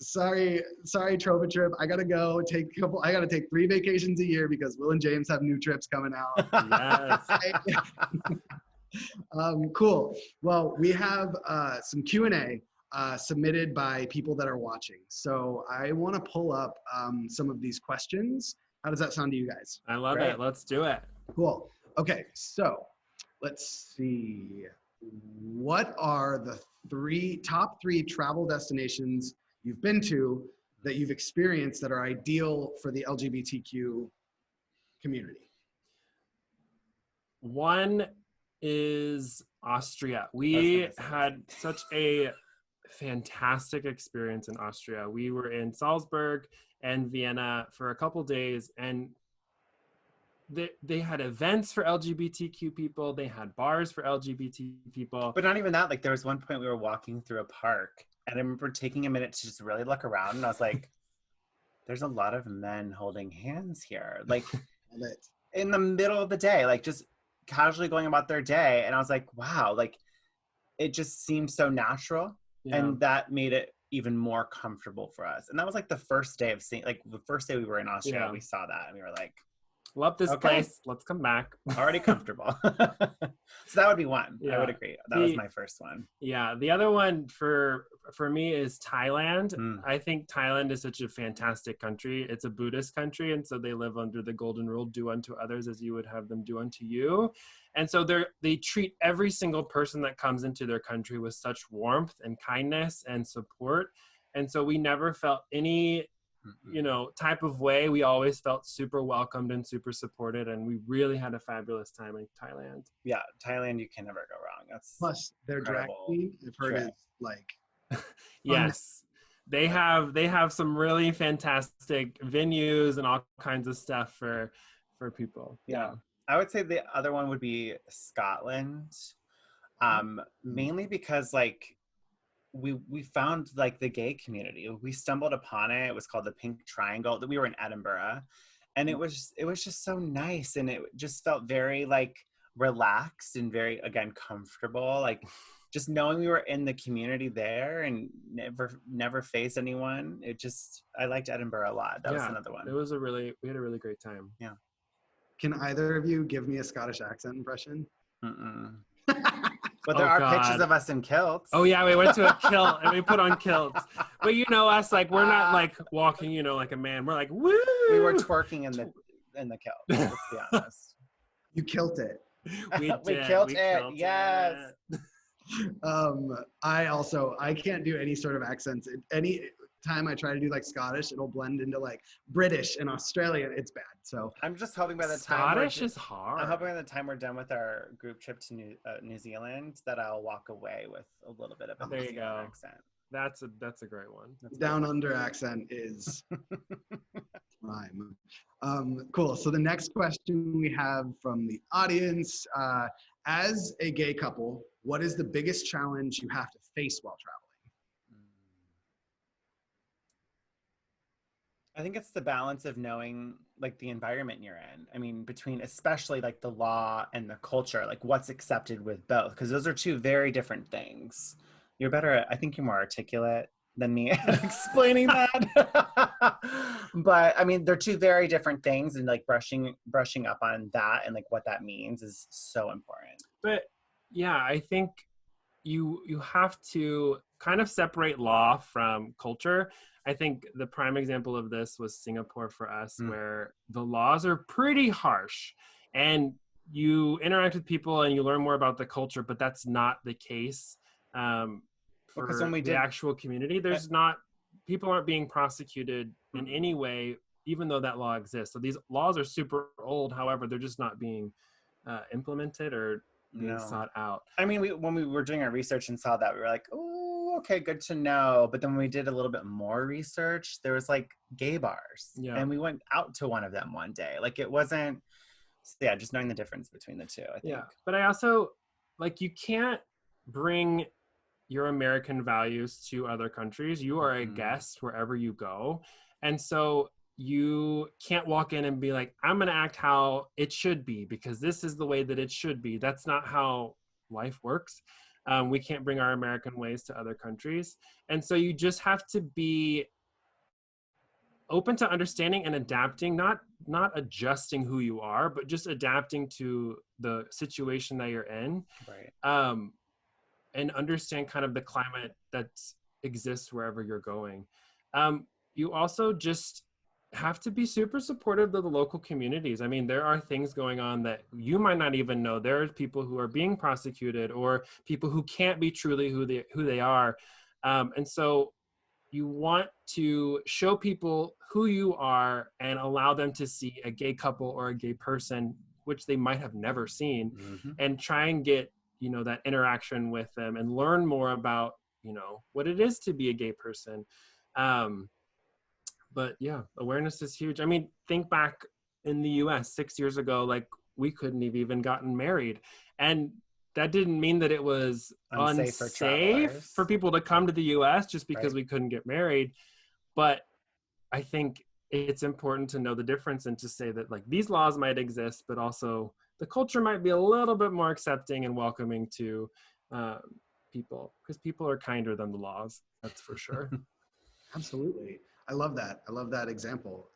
[SPEAKER 1] Sorry, Trovatrip. I gotta go I gotta take 3 vacations a year because Will and James have new trips coming out.
[SPEAKER 2] Yes.
[SPEAKER 1] Cool. Well, we have some Q&A submitted by people that are watching. So I want to pull up some of these questions. How does that sound to you guys?
[SPEAKER 2] I love it. Let's do it.
[SPEAKER 1] Cool. Okay, so let's see. What are the top three travel destinations you've been to that you've experienced that are ideal for the LGBTQ community?
[SPEAKER 2] One is Austria. We had such a fantastic experience in Austria. We were in Salzburg and Vienna for a couple days, and they had events for LGBTQ people. They had bars for LGBT people.
[SPEAKER 3] But not even that. There was one point we were walking through a park, and I remember taking a minute to just really look around, and I was like, there's a lot of men holding hands here. In the middle of the day, just casually going about their day. And I was like, wow, it just seemed so natural. Yeah. And that made it even more comfortable for us. And that was the first day of seeing, the first day we were in Austria, we saw that and we were like,
[SPEAKER 2] love this place. Let's come back.
[SPEAKER 3] Already comfortable. So that would be one. Yeah. I would agree. That was my first one.
[SPEAKER 2] Yeah. The other one for me is Thailand. I think Thailand is such a fantastic country. It's a Buddhist country. And so they live under the golden rule, do unto others as you would have them do unto you. And so they treat every single person that comes into their country with such warmth and kindness and support. And so we never felt any type of way. We always felt super welcomed and super supported, and we really had a fabulous time in Thailand.
[SPEAKER 3] Yeah, Thailand, you can never go wrong. That's
[SPEAKER 1] plus their drag queen, I've heard, is
[SPEAKER 2] yes. They have some really fantastic venues and all kinds of stuff for people.
[SPEAKER 3] Yeah. I would say the other one would be Scotland. Mainly because we found the gay community. We stumbled upon it. It was called the Pink Triangle. We were in Edinburgh, and it was just so nice, and it just felt very relaxed and very, again, comfortable. just knowing we were in the community there and never faced anyone. I liked Edinburgh a lot. That was another one.
[SPEAKER 2] We had a really great time.
[SPEAKER 3] Yeah.
[SPEAKER 1] Can either of you give me a Scottish accent impression?
[SPEAKER 3] Mm-mm. But there are pictures of us in kilts.
[SPEAKER 2] Oh yeah, we went to a kilt and we put on kilts. But you know us, like we're not like walking, you know, like a man. We're like, woo!
[SPEAKER 3] We were twerking in the kilt. Let's be honest.
[SPEAKER 1] You kilt it.
[SPEAKER 2] We did.
[SPEAKER 3] We killed it. Yes.
[SPEAKER 1] I can't do any sort of accents. Any time I try to do like Scottish, it'll blend into like British and Australian. It's bad. So
[SPEAKER 3] I'm just hoping by the time
[SPEAKER 2] Scottish is hard.
[SPEAKER 3] I'm hoping by the time we're done with our group trip to New Zealand that I'll walk away with a little bit of a New Zealand accent.
[SPEAKER 2] That's a great one.
[SPEAKER 1] Down under accent is prime. Cool. So the next question we have from the audience, as a gay couple, what is the biggest challenge you have to face while traveling?
[SPEAKER 3] I think it's the balance of knowing like the environment you're in. I mean, between especially like the law and the culture, like what's accepted with both, because those are two very different things. I think you're more articulate than me at explaining that. But I mean, they're two very different things, and like brushing up on that and like what that means is so important.
[SPEAKER 2] But yeah, I think you have to kind of separate law from culture. I think the prime example of this was Singapore for us, where the laws are pretty harsh and you interact with people and you learn more about the culture, but that's not the case for the actual community. People aren't being prosecuted in any way, even though that law exists. So these laws are super old. However, they're just not being implemented or being sought out.
[SPEAKER 3] I mean, when we were doing our research and saw that, we were like, oh, okay, good to know. But then when we did a little bit more research, there was like gay bars. Yeah. And we went out to one of them one day. Like it wasn't, just knowing the difference between the two, I think.
[SPEAKER 2] Yeah, but I also, like, you can't bring your American values to other countries. You are a guest wherever you go. And so you can't walk in and be like, I'm going to act how it should be because this is the way that it should be. That's not how life works. We can't bring our American ways to other countries. And so you just have to be open to understanding and adapting, not adjusting who you are, but just adapting to the situation that you're in.
[SPEAKER 3] Right.
[SPEAKER 2] And understand kind of the climate that exists wherever you're going. You also just have to be super supportive of the local communities. I mean, there are things going on that you might not even know. There are people who are being prosecuted or people who can't be truly who they are. And so you want to show people who you are and allow them to see a gay couple or a gay person, which they might have never seen, and try and get, that interaction with them and learn more about, what it is to be a gay person. But yeah, awareness is huge. I mean, think back in the US 6 years ago, like we couldn't have even gotten married. And that didn't mean that it was unsafe for people to come to the US just because we couldn't get married. But I think it's important to know the difference and to say that like these laws might exist, but also the culture might be a little bit more accepting and welcoming to people, because people are kinder than the laws. That's for sure.
[SPEAKER 1] Absolutely. I love that. I love that example.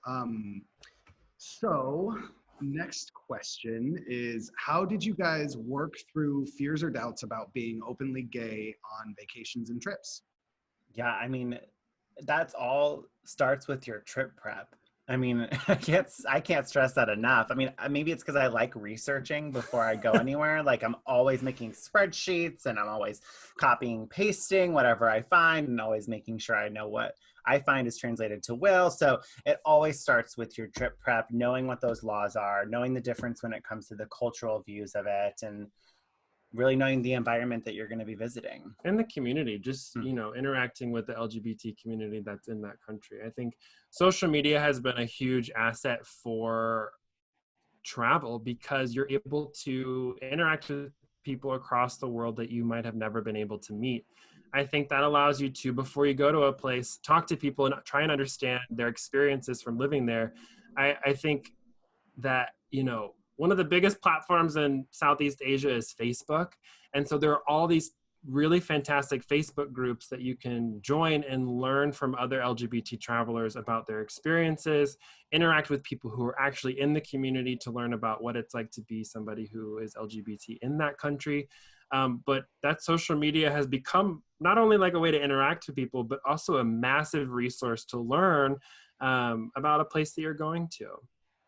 [SPEAKER 1] So next question is, how did you guys work through fears or doubts about being openly gay on vacations and trips?
[SPEAKER 3] Yeah, I mean, that's all starts with your trip prep. I mean, I can't stress that enough. I mean, maybe it's because I like researching before I go anywhere. Like I'm always making spreadsheets and I'm always copying, pasting whatever I find and always making sure I know what I find is translated to will. So it always starts with your trip prep, knowing what those laws are, knowing the difference when it comes to the cultural views of it, and really knowing the environment that you're going to be visiting.
[SPEAKER 2] And the community, just, interacting with the LGBT community that's in that country. I think social media has been a huge asset for travel because you're able to interact with people across the world that you might have never been able to meet. I think that allows you to, before you go to a place, talk to people and try and understand their experiences from living there. I think that, one of the biggest platforms in Southeast Asia is Facebook. And so there are all these really fantastic Facebook groups that you can join and learn from other LGBT travelers about their experiences, interact with people who are actually in the community to learn about what it's like to be somebody who is LGBT in that country. But that social media has become not only like a way to interact with people, but also a massive resource to learn about a place that you're going to.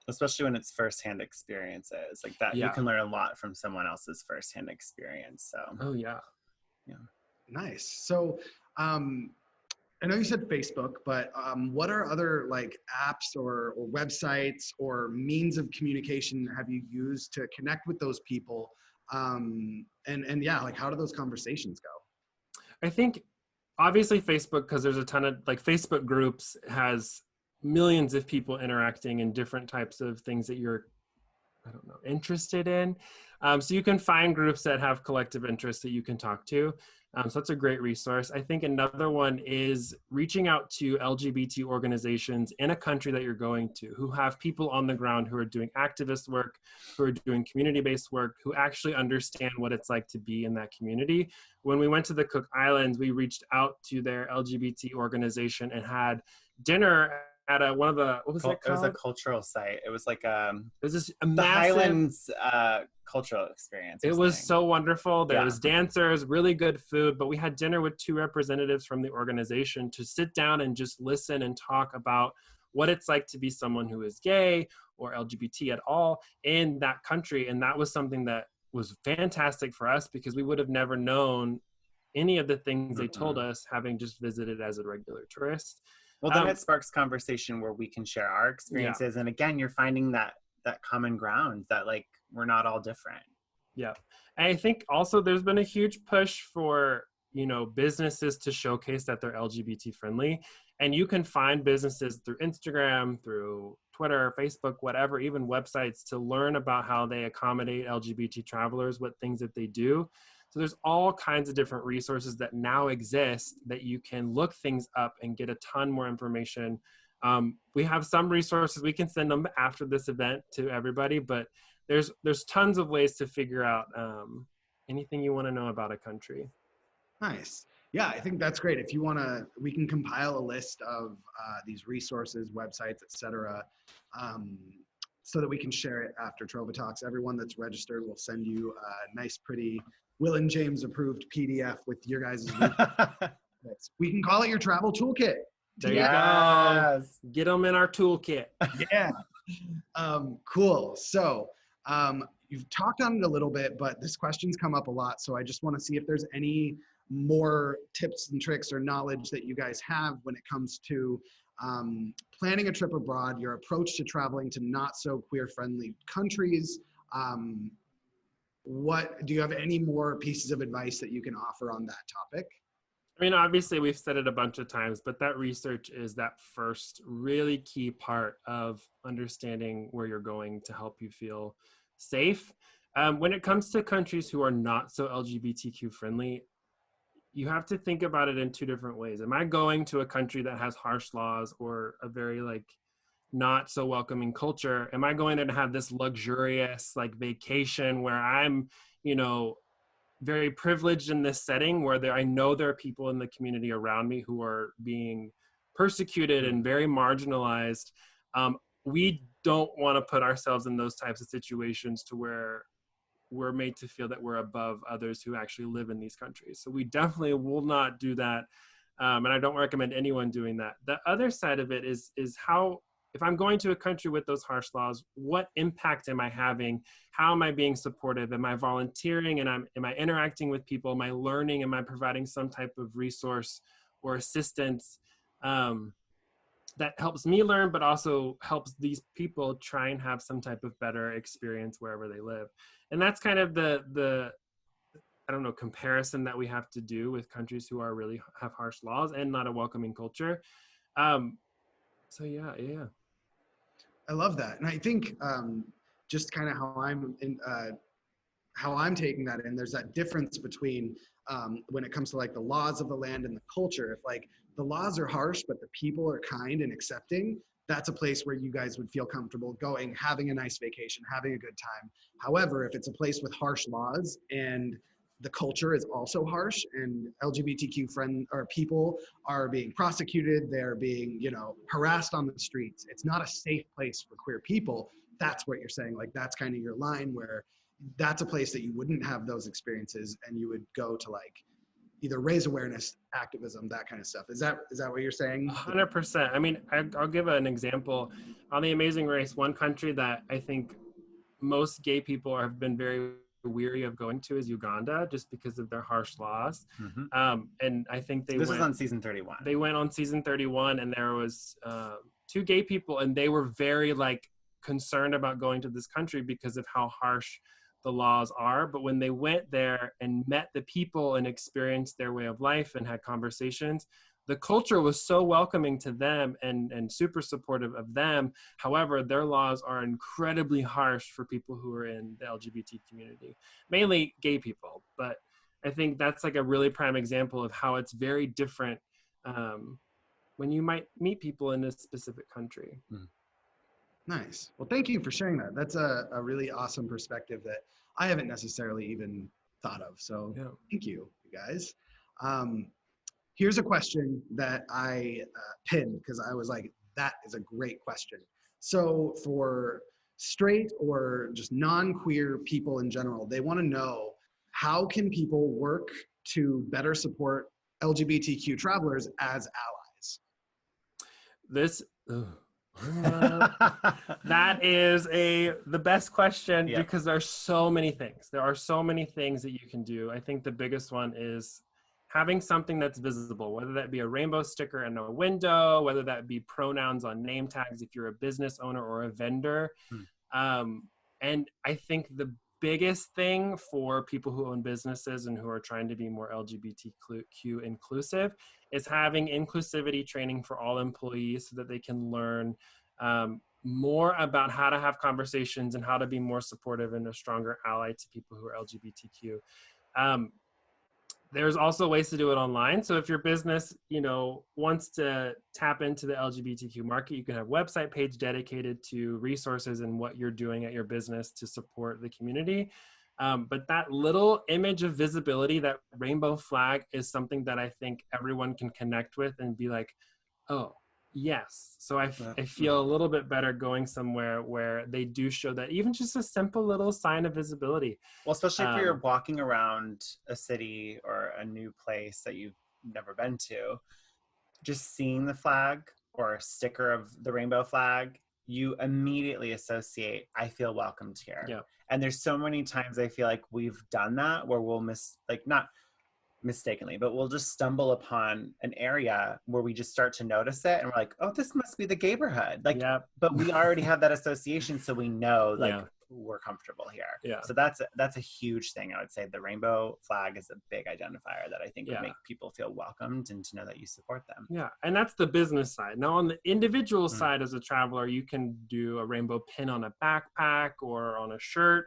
[SPEAKER 3] Especially when it's firsthand experiences like that.
[SPEAKER 2] Yeah.
[SPEAKER 3] You can learn a lot from someone else's firsthand experience. So,
[SPEAKER 2] Oh, yeah.
[SPEAKER 3] yeah.
[SPEAKER 1] Nice. So, I know you said Facebook, but what are other like apps or websites or means of communication have you used to connect with those people? And yeah, like how do those conversations go?
[SPEAKER 2] I think obviously Facebook, because there's a ton of like Facebook groups has millions of people interacting in different types of things that you're, I don't know, interested in. So you can find groups that have collective interests that you can talk to. So that's a great resource. I think another one is reaching out to LGBT organizations in a country that you're going to who have people on the ground who are doing activist work, who are doing community-based work, who actually understand what it's like to be in that community. When we went to the Cook Islands, we reached out to their LGBT organization and had dinner at one of the, what was it called?
[SPEAKER 3] It was a cultural site. It was like
[SPEAKER 2] it was this
[SPEAKER 3] the
[SPEAKER 2] massive
[SPEAKER 3] Highlands cultural experience.
[SPEAKER 2] It was so wonderful. There
[SPEAKER 3] Yeah.
[SPEAKER 2] was dancers, really good food, but we had dinner with 2 representatives from the organization to sit down and just listen and talk about what it's like to be someone who is gay or LGBT at all in that country. And that was something that was fantastic for us because we would have never known any of the things they told us having just visited as a regular tourist.
[SPEAKER 3] Well, then it sparks conversation where we can share our experiences. Yeah. And again, you're finding that common ground that like, we're not all different.
[SPEAKER 2] Yeah. And I think also there's been a huge push for, you know, businesses to showcase that they're LGBT friendly. And you can find businesses through Instagram, through Twitter, Facebook, whatever, even websites to learn about how they accommodate LGBT travelers, what things that they do. So there's all kinds of different resources that now exist that you can look things up and get a ton more information. We have some resources, we can send them after this event to everybody, but there's tons of ways to figure out anything you want to know about a country.
[SPEAKER 1] Nice. Yeah, I think that's great. If you want to, we can compile a list of these resources, websites, etc., so that we can share it after TrovaTalks. Everyone that's registered will send you a nice, pretty Will and James approved PDF with your guys' we can call it your travel toolkit.
[SPEAKER 2] There you go. Get them in our toolkit.
[SPEAKER 1] Yeah. Cool. So you've talked on it a little bit, but this question's come up a lot. So I just want to see if there's any more tips and tricks or knowledge that you guys have when it comes to planning a trip abroad, your approach to traveling to not so queer friendly countries. What do you have any more pieces of advice that you can offer on that topic?
[SPEAKER 2] I mean, obviously we've said it a bunch of times, but that research is that first really key part of understanding where you're going to help you feel safe. When it comes to countries who are not so LGBTQ friendly, you have to think about it in 2 different ways. Am I going to a country that has harsh laws or a very like not so welcoming culture? Am I going to have this luxurious like vacation where I'm, you know, very privileged in this setting where I know there are people in the community around me who are being persecuted and very marginalized? We don't want to put ourselves in those types of situations to where we're made to feel that we're above others who actually live in these countries. So we definitely will not do that. And I don't recommend anyone doing that. The other side of it is how, if I'm going to a country with those harsh laws, what impact am I having? How am I being supportive? Am I volunteering? And am I interacting with people? Am I learning? Am I providing some type of resource or assistance that helps me learn, but also helps these people try and have some type of better experience wherever they live? And that's kind of the I don't know, comparison that we have to do with countries who are really have harsh laws and not a welcoming culture. So yeah.
[SPEAKER 1] I love that. And I think just kind of how I'm taking that in, there's that difference between when it comes to like the laws of the land and the culture. If like the laws are harsh, but the people are kind and accepting, that's a place where you guys would feel comfortable going, having a nice vacation, having a good time. However, if it's a place with harsh laws and the culture is also harsh, and LGBTQ friend or people are being prosecuted. They're being, you know, harassed on the streets. It's not a safe place for queer people. That's what you're saying. Like, that's kind of your line, where that's a place that you wouldn't have those experiences, and you would go to, like, either raise awareness, activism, that kind of stuff. Is that what you're saying?
[SPEAKER 2] 100%. I mean, I'll give an example. On The Amazing Race, one country that I think most gay people have been very weary of going to is Uganda, just because of their harsh laws. And I think
[SPEAKER 3] This was on season 31.
[SPEAKER 2] They went on season 31, and there was 2 gay people, and they were very like concerned about going to this country because of how harsh the laws are. But when they went there and met the people and experienced their way of life and had conversations, the culture was so welcoming to them and super supportive of them. However, their laws are incredibly harsh for people who are in the LGBT community, mainly gay people. But I think that's like a really prime example of how it's very different when you might meet people in a specific country.
[SPEAKER 1] Nice. Well, thank you for sharing that. That's a really awesome perspective that I haven't necessarily even thought of. So thank you, you guys. Here's a question that I pinned because I was like, that is a great question. So for straight or just non-queer people in general, they want to know, how can people work to better support LGBTQ travelers as allies?
[SPEAKER 2] That is the best question, because there are so many things. There are so many things that you can do. I think the biggest one is having something that's visible, whether that be a rainbow sticker in a window, whether that be pronouns on name tags if you're a business owner or a vendor. And I think the biggest thing for people who own businesses and who are trying to be more LGBTQ inclusive is having inclusivity training for all employees so that they can learn more about how to have conversations and how to be more supportive and a stronger ally to people who are LGBTQ. There's also ways to do it online. So if your business, you know, wants to tap into the LGBTQ market, you can have a website page dedicated to resources and what you're doing at your business to support the community. But that little image of visibility, that rainbow flag, is something that I think everyone can connect with and be like, oh, yes. So I feel a little bit better going somewhere where they do show that, even just a simple little sign of visibility.
[SPEAKER 3] Well, especially if you're walking around a city or a new place that you've never been to, just seeing the flag or a sticker of the rainbow flag, you immediately associate, I feel welcomed here.
[SPEAKER 2] Yeah.
[SPEAKER 3] And there's so many times I feel like we've done that where we'll not mistakenly, but we'll just stumble upon an area where we just start to notice it and we're like, oh, this must be the gayborhood. Like, but we already have that association, so we know we're comfortable here. So that's a huge thing. I would say the rainbow flag is a big identifier that I think would make people feel welcomed and to know that you support them.
[SPEAKER 2] Yeah, and that's the business side. Now on the individual side, as a traveler, you can do a rainbow pin on a backpack or on a shirt.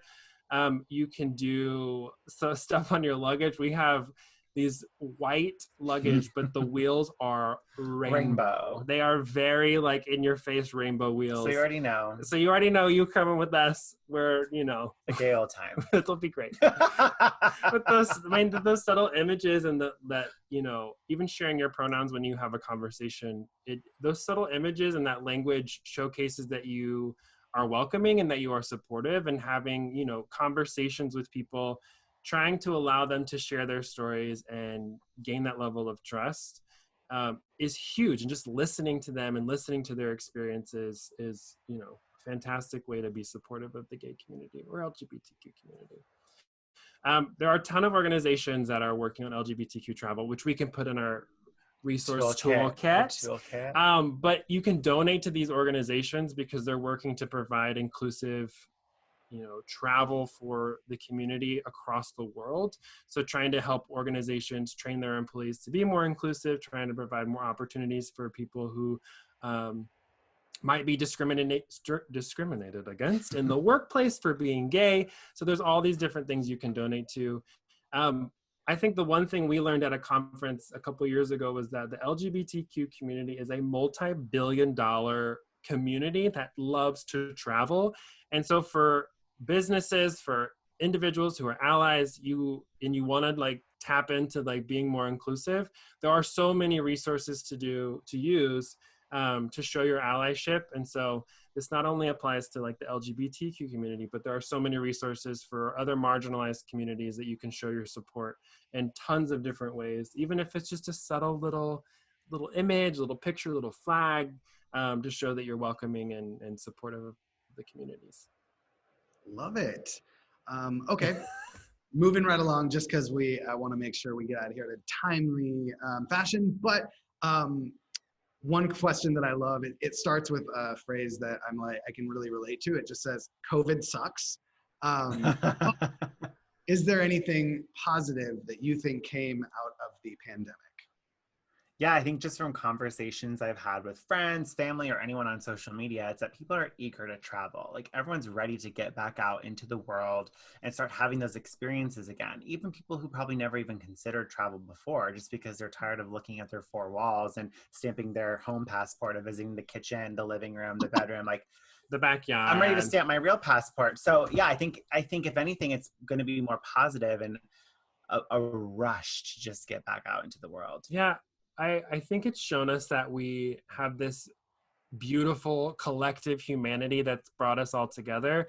[SPEAKER 2] You can do stuff on your luggage. We have these white luggage, but the wheels are rainbow. They are very like in your face rainbow wheels.
[SPEAKER 3] So you already know.
[SPEAKER 2] You coming with us. We're, you know,
[SPEAKER 3] a gay old time.
[SPEAKER 2] It'll be great. But those subtle images and that, you know, even sharing your pronouns when you have a conversation, those subtle images and that language showcases that you are welcoming and that you are supportive, and having, you know, conversations with people, trying to allow them to share their stories and gain that level of trust is huge. And just listening to them and listening to their experiences is, you know, a fantastic way to be supportive of the gay community or LGBTQ community. There are a ton of organizations that are working on LGBTQ travel, which we can put in our resource toolkit. But you can donate to these organizations because they're working to provide inclusive, you know, travel for the community across the world. So trying to help organizations train their employees to be more inclusive, trying to provide more opportunities for people who might be discriminated against in the workplace for being gay. So there's all these different things you can donate to. I think the one thing we learned at a conference a couple years ago was that the LGBTQ community is a multi-billion-dollar community that loves to travel. And so for businesses, for individuals who are allies, you want to like tap into like being more inclusive, there are so many resources to use to show your allyship. And so this not only applies to like the LGBTQ community, but there are so many resources for other marginalized communities that you can show your support in tons of different ways, even if it's just a subtle little image, little picture, little flag, to show that you're welcoming and supportive of the communities.
[SPEAKER 1] Love it. Okay. Moving right along, just because I want to make sure we get out of here in a timely fashion. But one question that I love, it starts with a phrase that I'm like, I can really relate to. It just says, COVID sucks. Is there anything positive that you think came out of the pandemic?
[SPEAKER 3] Yeah, I think just from conversations I've had with friends, family, or anyone on social media, it's that people are eager to travel. Like everyone's ready to get back out into the world and start having those experiences again. Even people who probably never even considered travel before, just because they're tired of looking at their four walls and stamping their home passport of visiting the kitchen, the living room, the bedroom, like
[SPEAKER 2] the backyard.
[SPEAKER 3] I'm ready to stamp my real passport. So yeah, I think if anything, it's going to be more positive and a rush to just get back out into the world.
[SPEAKER 2] Yeah. I think it's shown us that we have this beautiful collective humanity that's brought us all together.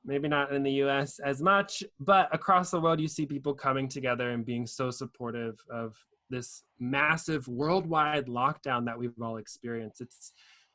[SPEAKER 2] Maybe not in the US as much, but across the world, you see people coming together and being so supportive of this massive worldwide lockdown that we've all experienced.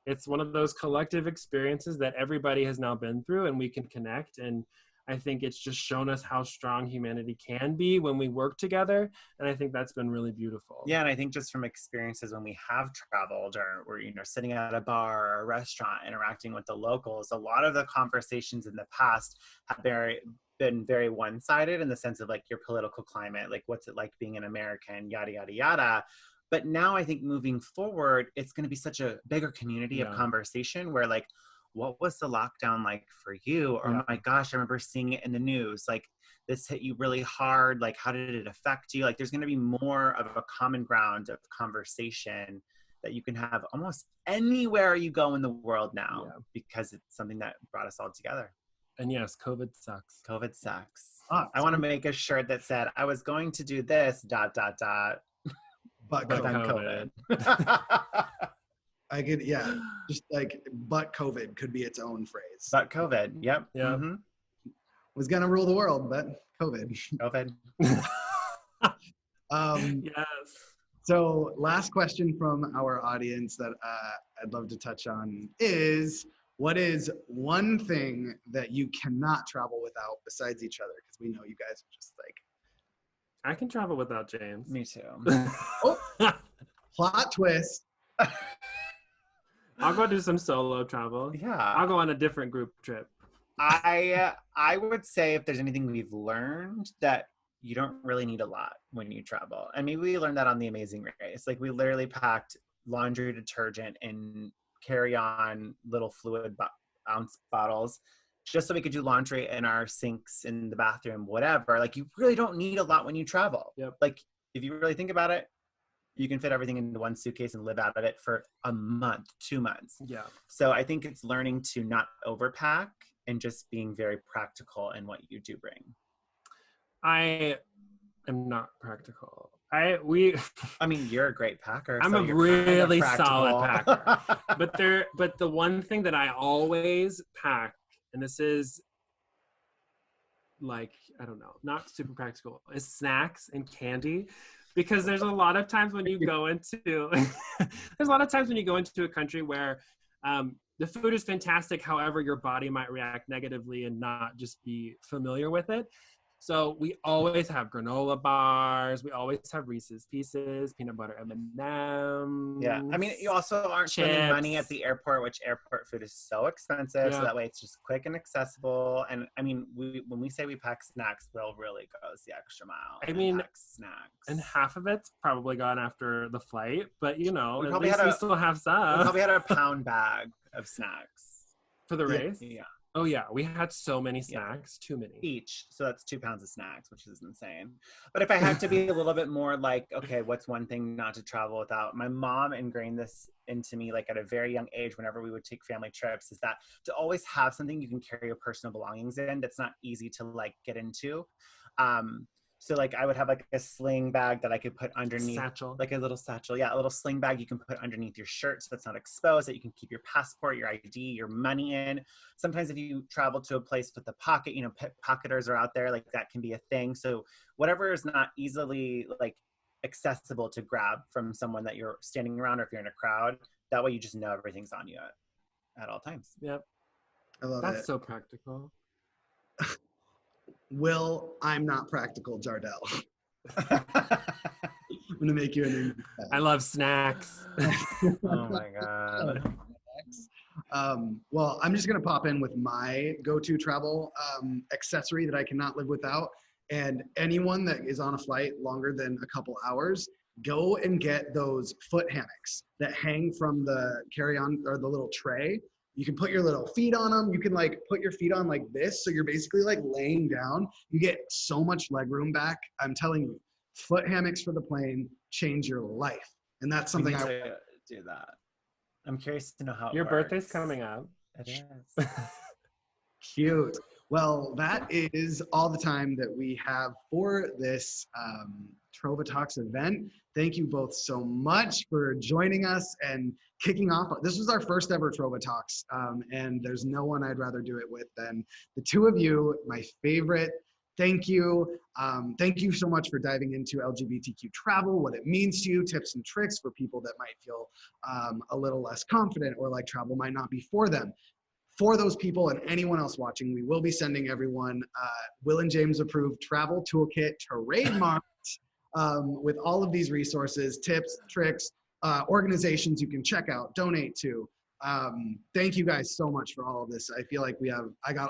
[SPEAKER 2] It's one of those collective experiences that everybody has now been through, and we can connect. And I think it's just shown us how strong humanity can be when we work together. And I think that's been really beautiful.
[SPEAKER 3] Yeah, and I think just from experiences when we have traveled or we're, sitting at a bar or a restaurant, interacting with the locals, a lot of the conversations in the past have been very one-sided in the sense of like your political climate, like what's it like being an American, yada, yada, yada. But now I think moving forward, it's going to be such a bigger community of conversation where like, what was the lockdown like for you? Or my gosh, I remember seeing it in the news. Like this hit you really hard. Like, how did it affect you? Like there's going to be more of a common ground of conversation that you can have almost anywhere you go in the world now because it's something that brought us all together.
[SPEAKER 2] And yes, COVID sucks.
[SPEAKER 3] COVID sucks. I want to make a shirt that said, I was going to do this, ... But
[SPEAKER 1] COVID. I could, just like, but COVID could be its own phrase.
[SPEAKER 3] But COVID, yep.
[SPEAKER 2] Yeah.
[SPEAKER 3] Mm-hmm.
[SPEAKER 1] Was gonna rule the world, but COVID.
[SPEAKER 2] Yes.
[SPEAKER 1] So last question from our audience that I'd love to touch on is, what is one thing that you cannot travel without besides each other? Because we know you guys are just like...
[SPEAKER 2] I can travel without James.
[SPEAKER 3] Me too.
[SPEAKER 1] Oh, plot twist.
[SPEAKER 2] I'll go do some solo travel.
[SPEAKER 3] Yeah.
[SPEAKER 2] I'll go on a different group trip.
[SPEAKER 3] I would say if there's anything we've learned, that you don't really need a lot when you travel. I mean, we learned that on The Amazing Race. Like we literally packed laundry detergent and carry-on little fluid ounce bottles just so we could do laundry in our sinks in the bathroom, whatever. Like you really don't need a lot when you travel.
[SPEAKER 2] Yep.
[SPEAKER 3] Like if you really think about it, you can fit everything into one suitcase and live out of it for a month, 2 months.
[SPEAKER 2] Yeah.
[SPEAKER 3] So I think it's learning to not overpack and just being very practical in what you do bring.
[SPEAKER 2] I am not practical.
[SPEAKER 3] I mean, you're a great packer.
[SPEAKER 2] I'm
[SPEAKER 3] so
[SPEAKER 2] a really solid packer.
[SPEAKER 3] But
[SPEAKER 2] but the one thing that I always pack, and this is like, I don't know, not super practical, is snacks and candy. Because there's a lot of times when you go into a country where the food is fantastic. However, your body might react negatively and not just be familiar with it. So we always have granola bars. We always have Reese's Pieces, peanut butter M&Ms.
[SPEAKER 3] Yeah, I mean, you also aren't spending money at the airport, which airport food is so expensive. So that way it's just quick and accessible. And I mean, when we say we pack snacks, Will really goes the extra mile.
[SPEAKER 2] I mean,
[SPEAKER 3] snacks.
[SPEAKER 2] And half of it's probably gone after the flight, but you know,
[SPEAKER 3] we
[SPEAKER 2] still have some.
[SPEAKER 3] We probably had a pound bag of snacks.
[SPEAKER 2] For the race?
[SPEAKER 3] Yeah.
[SPEAKER 2] Oh yeah, we had so many snacks, too many.
[SPEAKER 3] Each. So that's 2 pounds of snacks, which is insane. But if I had to be a little bit more like, okay, what's one thing not to travel without? My mom ingrained this into me like at a very young age whenever we would take family trips, is that to always have something you can carry your personal belongings in that's not easy to like get into. So like I would have like a sling bag that I could put underneath,
[SPEAKER 2] Satchel.
[SPEAKER 3] like a little satchel. Yeah, a little sling bag you can put underneath your shirt so it's not exposed, that you can keep your passport, your ID, your money in. Sometimes if you travel to a place with a pocket, you know, pocketers are out there, like that can be a thing. So whatever is not easily like accessible to grab from someone that you're standing around, or if you're in a crowd, that way you just know everything's on you at all times.
[SPEAKER 2] Yep.
[SPEAKER 1] I love
[SPEAKER 2] That's
[SPEAKER 1] it.
[SPEAKER 2] so practical.
[SPEAKER 1] Will, I'm not practical, Jardel. I'm gonna make you a new.
[SPEAKER 2] I love snacks.
[SPEAKER 3] Oh my God.
[SPEAKER 1] Well, I'm just gonna pop in with my go-to travel accessory that I cannot live without. And anyone that is on a flight longer than a couple hours, go and get those foot hammocks that hang from the carry-on or the little tray. You can put your little feet on them. You can like put your feet on like this. So you're basically like laying down. You get so much leg room back. I'm telling you, foot hammocks for the plane change your life. And that's something I
[SPEAKER 3] do that. I'm curious to know how
[SPEAKER 2] Your birthday's coming up.
[SPEAKER 3] It is.
[SPEAKER 1] Cute. Well, that is all the time that we have for this TrovaTalks event. Thank you both so much for joining us and kicking off. This was our first ever TrovaTalks, and there's no one I'd rather do it with than the two of you, my favorite. Thank you. Thank you so much for diving into LGBTQ travel, what it means to you, tips and tricks for people that might feel a little less confident or like travel might not be for them. For those people and anyone else watching, we will be sending everyone Will and James approved travel toolkit trademarked with all of these resources, tips, tricks, organizations you can check out, donate to. Thank you guys so much for all of this. I feel like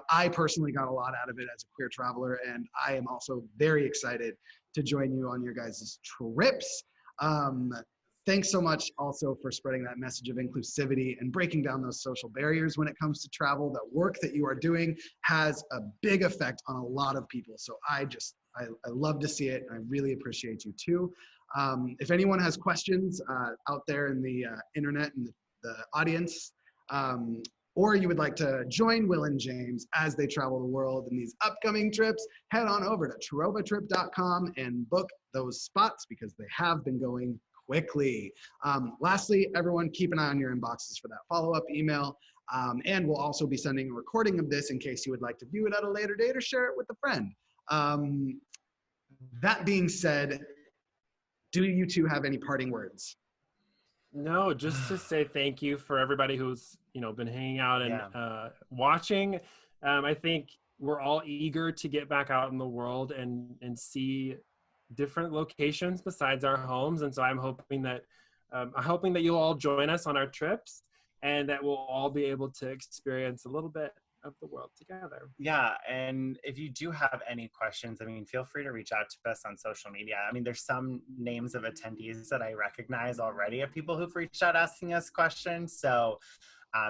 [SPEAKER 1] I personally got a lot out of it as a queer traveler, and I am also very excited to join you on your guys' trips. Thanks so much also for spreading that message of inclusivity and breaking down those social barriers when it comes to travel. That work that you are doing has a big effect on a lot of people. So I love to see it, and I really appreciate you too. If anyone has questions out there in the internet and the audience, or you would like to join Will and James as they travel the world in these upcoming trips, head on over to Trovatrip.com and book those spots because they have been going quickly. Lastly, everyone, keep an eye on your inboxes for that follow-up email. And we'll also be sending a recording of this in case you would like to view it at a later date or share it with a friend. That being said, do you two have any parting words?
[SPEAKER 2] No, just to say thank you for everybody who's been hanging out and watching. I think we're all eager to get back out in the world and see different locations besides our homes, and so I'm hoping that you'll all join us on our trips, and that we'll all be able to experience a little bit of the world together.
[SPEAKER 3] Yeah, and if you do have any questions, feel free to reach out to us on social media. There's some names of attendees that I recognize already of people who've reached out asking us questions. So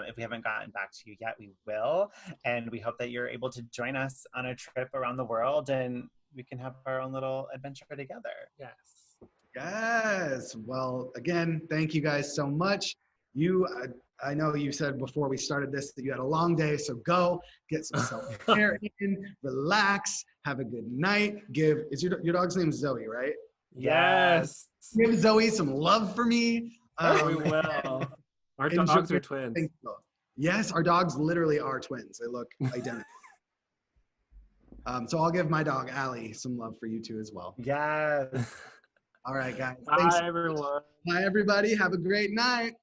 [SPEAKER 3] if we haven't gotten back to you yet, we will. And we hope that you're able to join us on a trip around the world and we can have our own little adventure together.
[SPEAKER 2] Yes.
[SPEAKER 1] Yes. Well, again, thank you guys so much. I know you said before we started this that you had a long day, so go get some self-care in, relax, have a good night. Your dog's name is Zoe, right?
[SPEAKER 2] Yes.
[SPEAKER 1] Give Zoe some love for me.
[SPEAKER 2] We will. Our dogs are twins.
[SPEAKER 1] Yes, our dogs literally are twins. They look identical. So I'll give my dog Allie some love for you too as well.
[SPEAKER 3] Yes.
[SPEAKER 1] All right, guys.
[SPEAKER 2] Bye, everyone.
[SPEAKER 1] Bye, everybody. Have a great night.